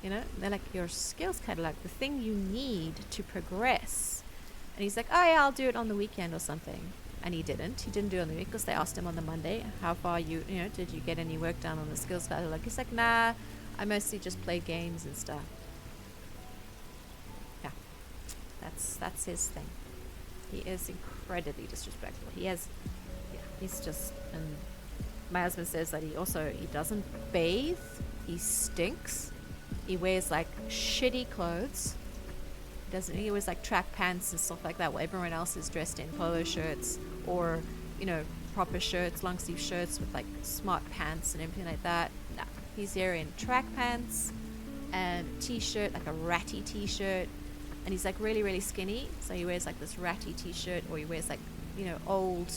You know, they're like, "Your skills catalog, the thing you need to progress." And he's like, "Oh yeah, I'll do it on the weekend or something." And he didn't do it on the week because they asked him on the Monday, "How far you know, did you get any work done on the skills catalog?" He's like, "Nah, I mostly just play games and stuff." Yeah, that's his thing. He is incredibly disrespectful. He's just, and my husband says that he doesn't bathe. He stinks. He wears like shitty clothes. He wears like track pants and stuff like that while everyone else is dressed in polo shirts or, you know, proper shirts, long sleeve shirts with like smart pants and everything like that. No, he's here in track pants and t-shirt, like a ratty t-shirt, and he's like really, really skinny, so he wears like this ratty t-shirt, or he wears like, you know, old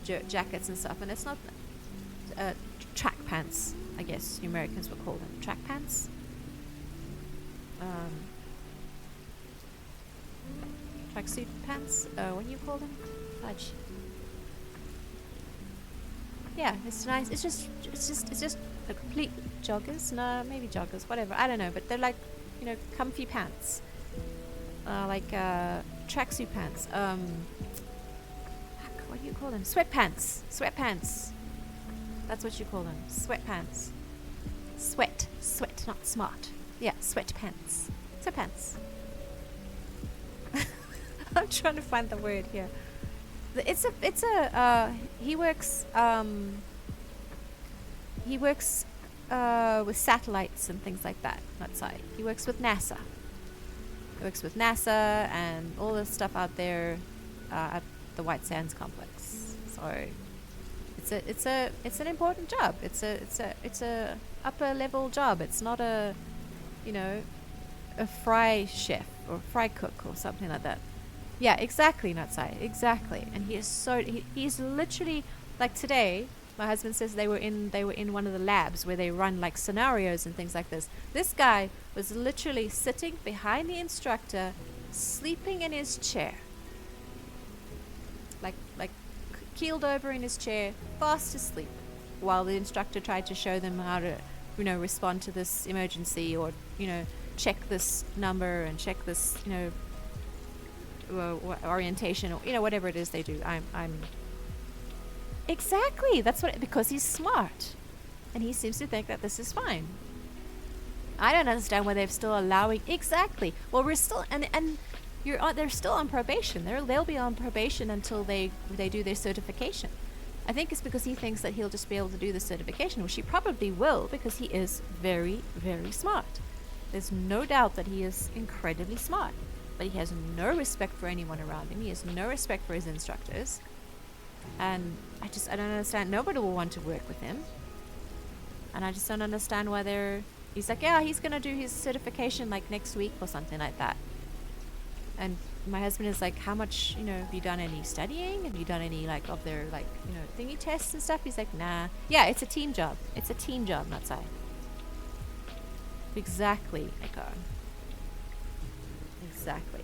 jackets and stuff, and it's not track pants, I guess you Americans would call them track pants. Tracksuit pants, what do you call them? Fudge. Yeah, it's nice. It's just a complete joggers. No, maybe joggers, whatever. I don't know, but they're like, you know, comfy pants. Like tracksuit pants. What do you call them? Sweatpants. Sweatpants. That's what you call them. Sweatpants. Sweat, not smart. Yeah, sweatpants. Sweatpants. I'm trying to find the word here. He works with satellites and things like that outside. He works with NASA. He works with NASA and all the stuff out there at the White Sands complex. So it's an important job. It's a upper level job. It's not a, you know, a fry chef or fry cook or something like that. Yeah, exactly, Nutsai, exactly. And he's literally, like today, my husband says they were in one of the labs where they run like scenarios and things like this. This guy was literally sitting behind the instructor, sleeping in his chair. Like keeled over in his chair, fast asleep, while the instructor tried to show them how to, you know, respond to this emergency, or, you know, check this number and check this, you know, orientation, or, you know, whatever it is they do. I'm exactly, that's what, because he's smart and he seems to think that this is fine. I don't understand why they're still allowing. Exactly. Well, we're still, and they're still on probation. They'll be on probation until they do their certification. I think it's because he thinks that he'll just be able to do the certification, which he probably will, because he is very, very smart. There's no doubt that he is incredibly smart. But he has no respect for anyone around him. He has no respect for his instructors. And I don't understand. Nobody will want to work with him. And I just don't understand why he's like, yeah, he's going to do his certification like next week or something like that. And my husband is like, how much, you know, have you done any studying? Have you done any like of their like, you know, thingy tests and stuff? He's like, nah. Yeah, it's a team job. It's a team job, not side. Exactly, Echo. Exactly.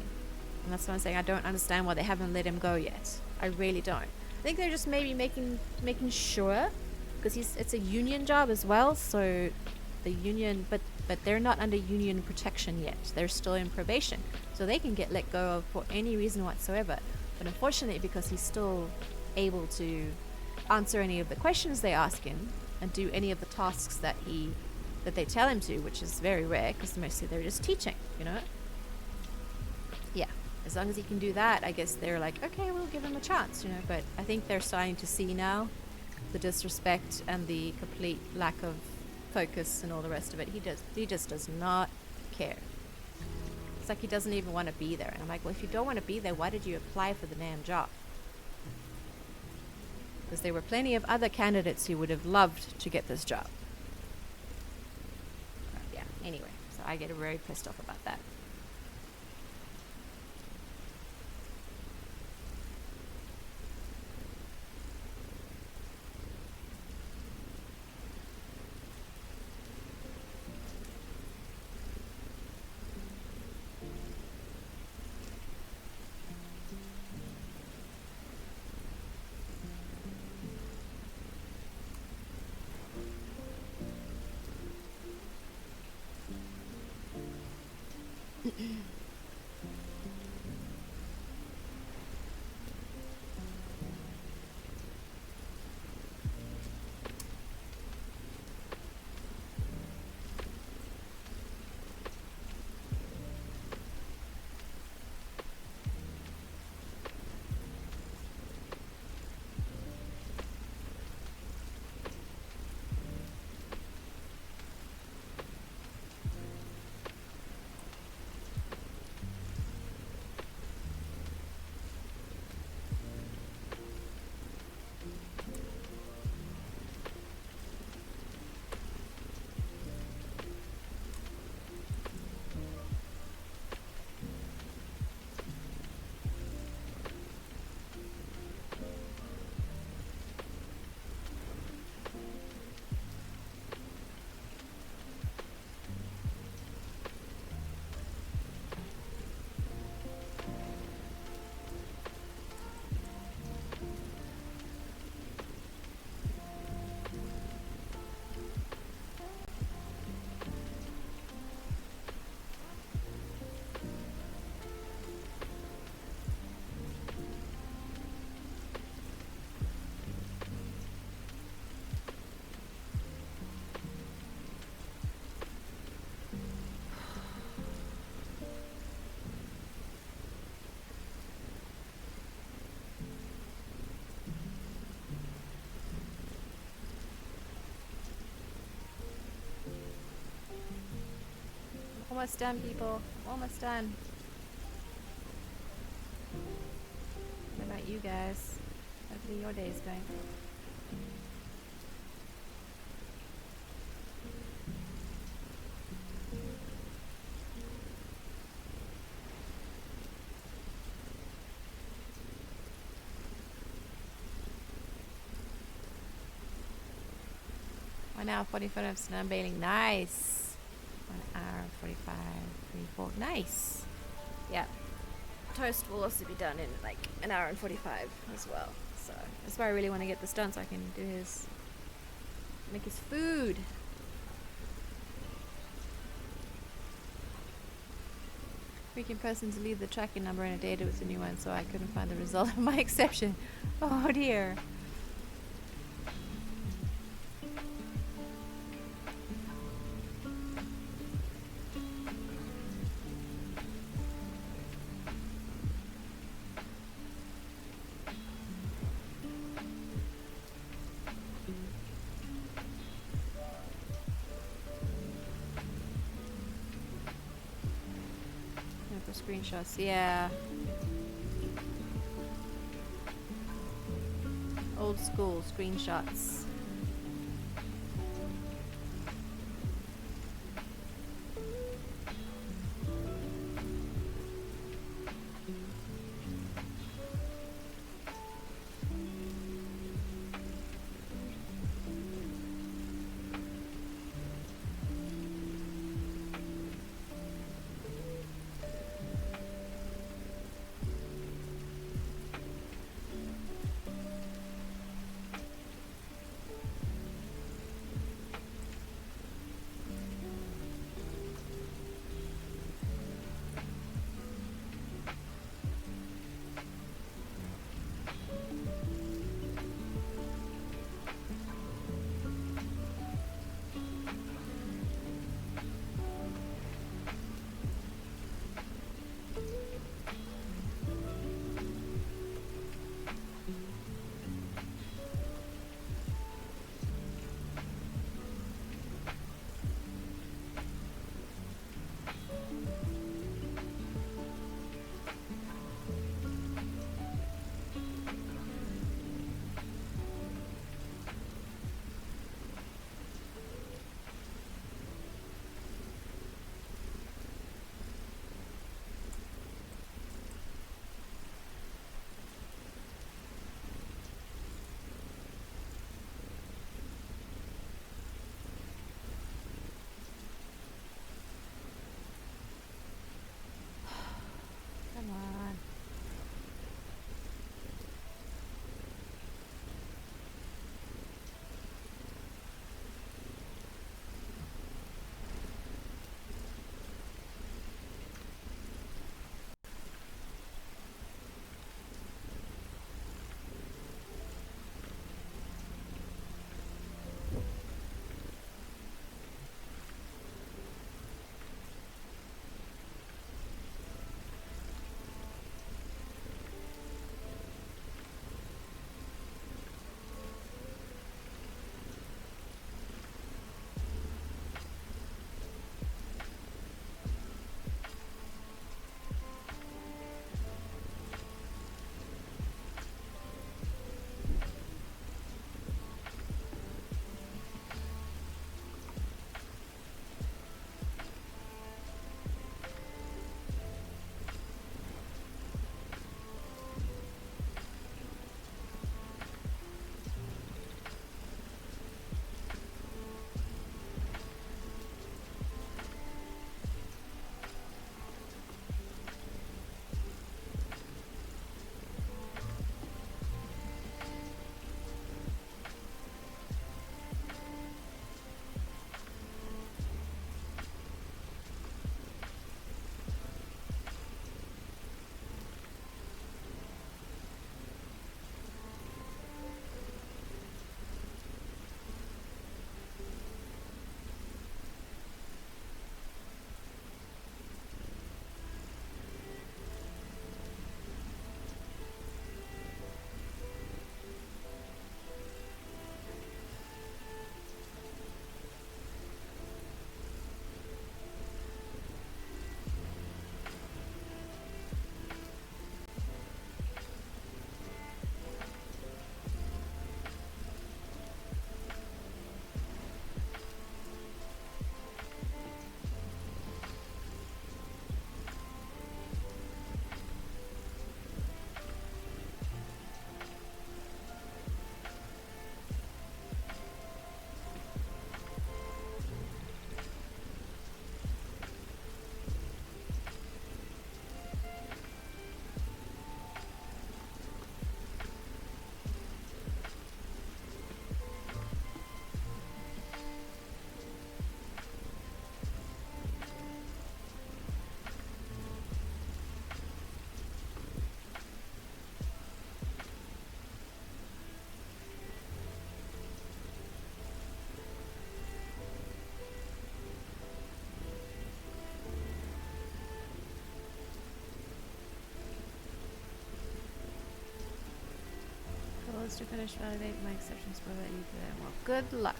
And that's what I'm saying. I don't understand why they haven't let him go yet. I really don't. I think they're just maybe making sure, because it's a union job as well, so the union, but they're not under union protection yet. They're still in probation, so they can get let go of for any reason whatsoever. But unfortunately, because he's still able to answer any of the questions they ask him and do any of the tasks that they tell him to, which is very rare because mostly they're just teaching, you know. Yeah, as long as he can do that, I guess they're like, okay, we'll give him a chance, you know. But I think they're starting to see now the disrespect and the complete lack of focus and all the rest of it. He just does not care. It's like he doesn't even want to be there. And I'm like, well, if you don't want to be there, why did you apply for the damn job? Because there were plenty of other candidates who would have loved to get this job. Yeah, anyway, so I get very pissed off about that. Almost done, people. Almost done. What about you guys? Hopefully your day's going. One hour 45 minutes and unveiling. Nice. 1 hour 45. 34. Nice. Yeah. Toast will also be done in like an hour and 45 as well. So that's why I really want to get this done so I can do make his food. Freaking person to leave the tracking number in a data with a new one, so I couldn't find the result of my exception. Oh dear. Screenshots, yeah. Old school screenshots. to finish, validate my exceptions for that you today. Well, good luck.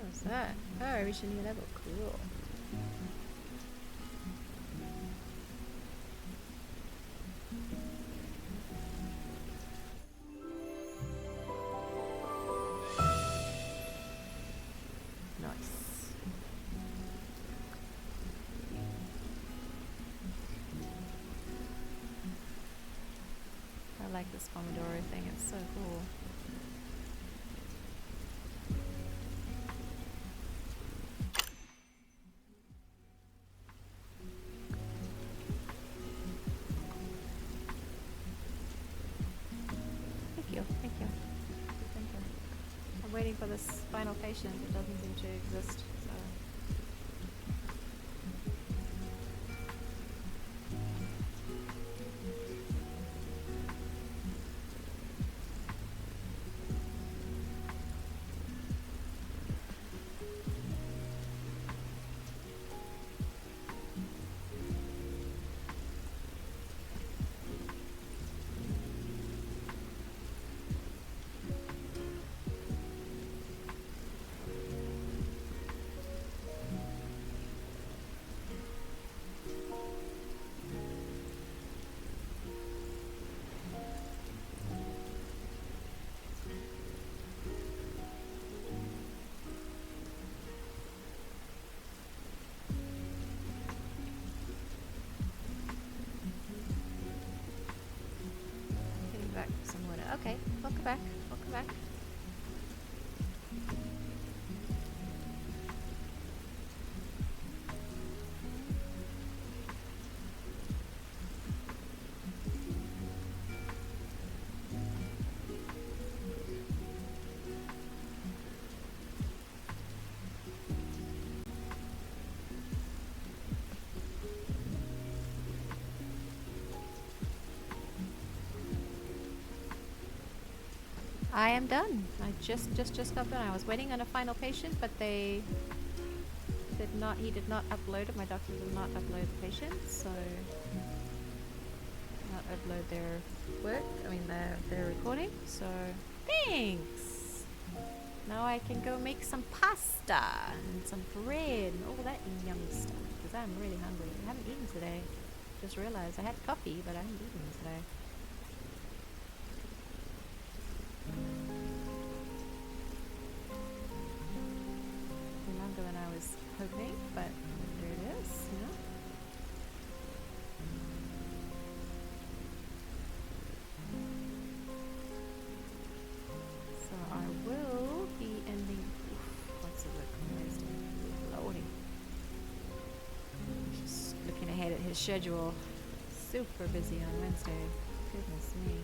What's that? Oh, I reached a new level. Cool. Nice. I like this Pomodoro thing. It's so cool. Thank you. Thank you. Thank you. I'm waiting for this final patient. It doesn't seem to exist. So. Getting back for some water. Okay, welcome back. Welcome back. I am done. I just got done. I was waiting on a final patient, but he did not upload it. My doctor did not upload the patient, so not upload their work. I mean their recording. So thanks. Now I can go make some pasta and some bread and all that yummy stuff because I'm really hungry. I haven't eaten today. Just realized I had coffee, but I haven't eaten today. Longer than I was hoping, but there it is, you know. So I will be ending. What's it look on Wednesday? Loading. Just looking ahead at his schedule. Super busy on Wednesday. Goodness me.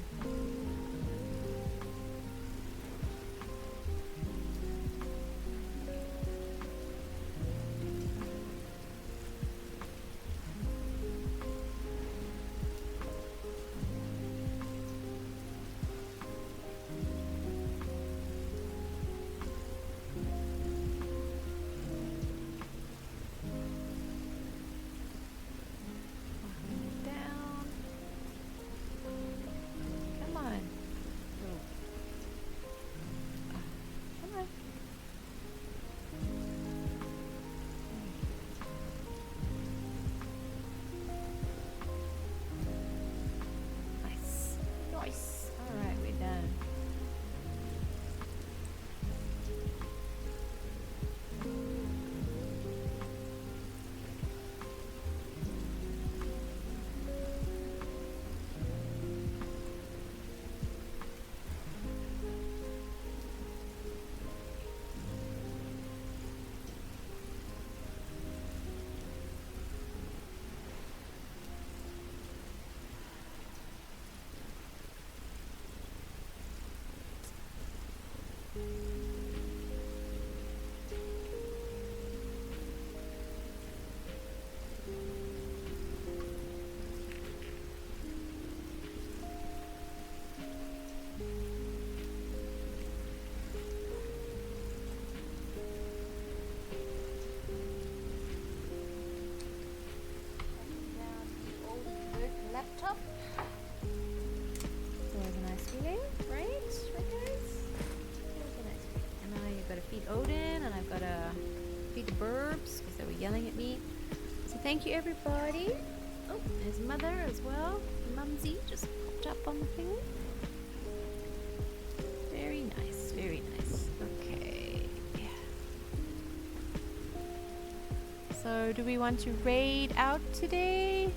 feed the burbs because they were yelling at me. So thank you, everybody. Oh, there's Mother as well. Mumsy just popped up on the thing. Very nice, very nice. Okay. So do we want to raid out today?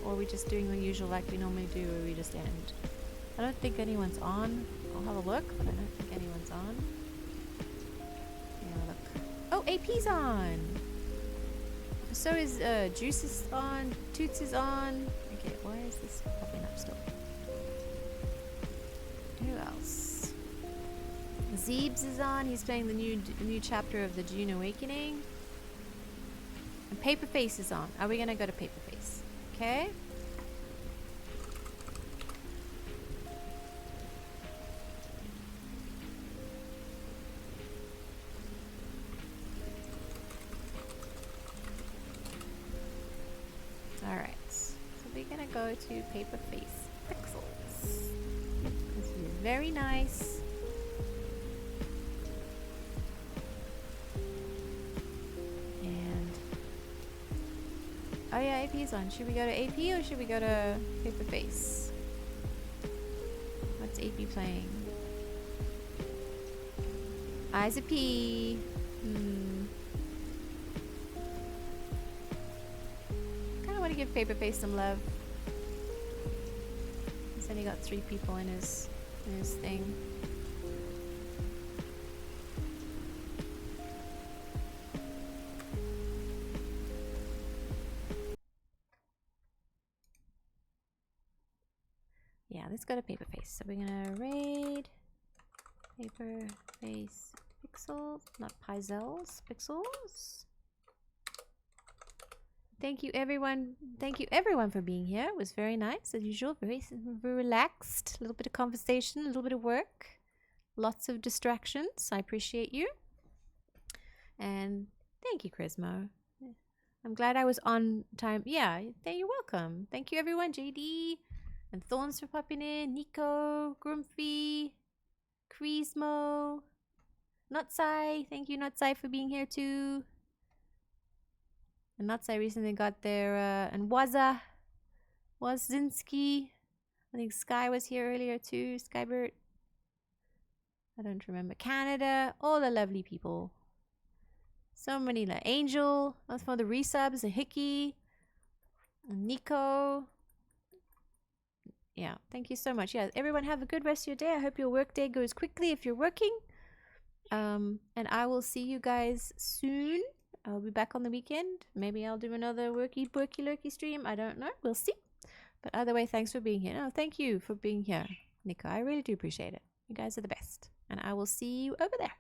Or are we just doing the usual like we normally do, or we just end? I don't think anyone's on. I'll have a look, but I don't think anyone's on. Yeah, look. Oh, AP's on! So is Juice is on, Toots is on. Okay, why is this popping up still? Who else? Zeebs is on. He's playing the new chapter of the June Awakening. And Paperface is on. Are we gonna go to Paperface? Okay. Alright. So we're gonna go to Paperface Pixels. This is very nice. Oh yeah, AP is on. Should we go to AP or should we go to Paperface? What's AP playing? Eyes a P. Kinda wanna give Paperface some love. He's only got 3 people in his thing. Yeah, let's go to Paperface. So we're gonna raid Paperface Pixels, not Pizels, Pixels. Thank you everyone. Thank you everyone for being here. It was very nice as usual. Very relaxed. A little bit of conversation, a little bit of work, lots of distractions. I appreciate you. And thank you, Crismo. I'm glad I was on time. Yeah, you're welcome. Thank you everyone. JD. And Thorns for popping in, Nico, Grumpy, Crismo, Nutsai. Thank you, Nutsai, for being here too. And Nutsai recently got their, and Wazinski. I think Sky was here earlier too, Skybert. I don't remember. Canada, all the lovely people. So many, like Angel, that's for the resubs, a Hickey, and Nico. Yeah, thank you so much. Yeah, everyone have a good rest of your day. I hope your work day goes quickly if you're working. And I will see you guys soon. I'll be back on the weekend. Maybe I'll do another lurky stream. I don't know. We'll see. But either way, thanks for being here. No, thank you for being here, Nico. I really do appreciate it. You guys are the best. And I will see you over there.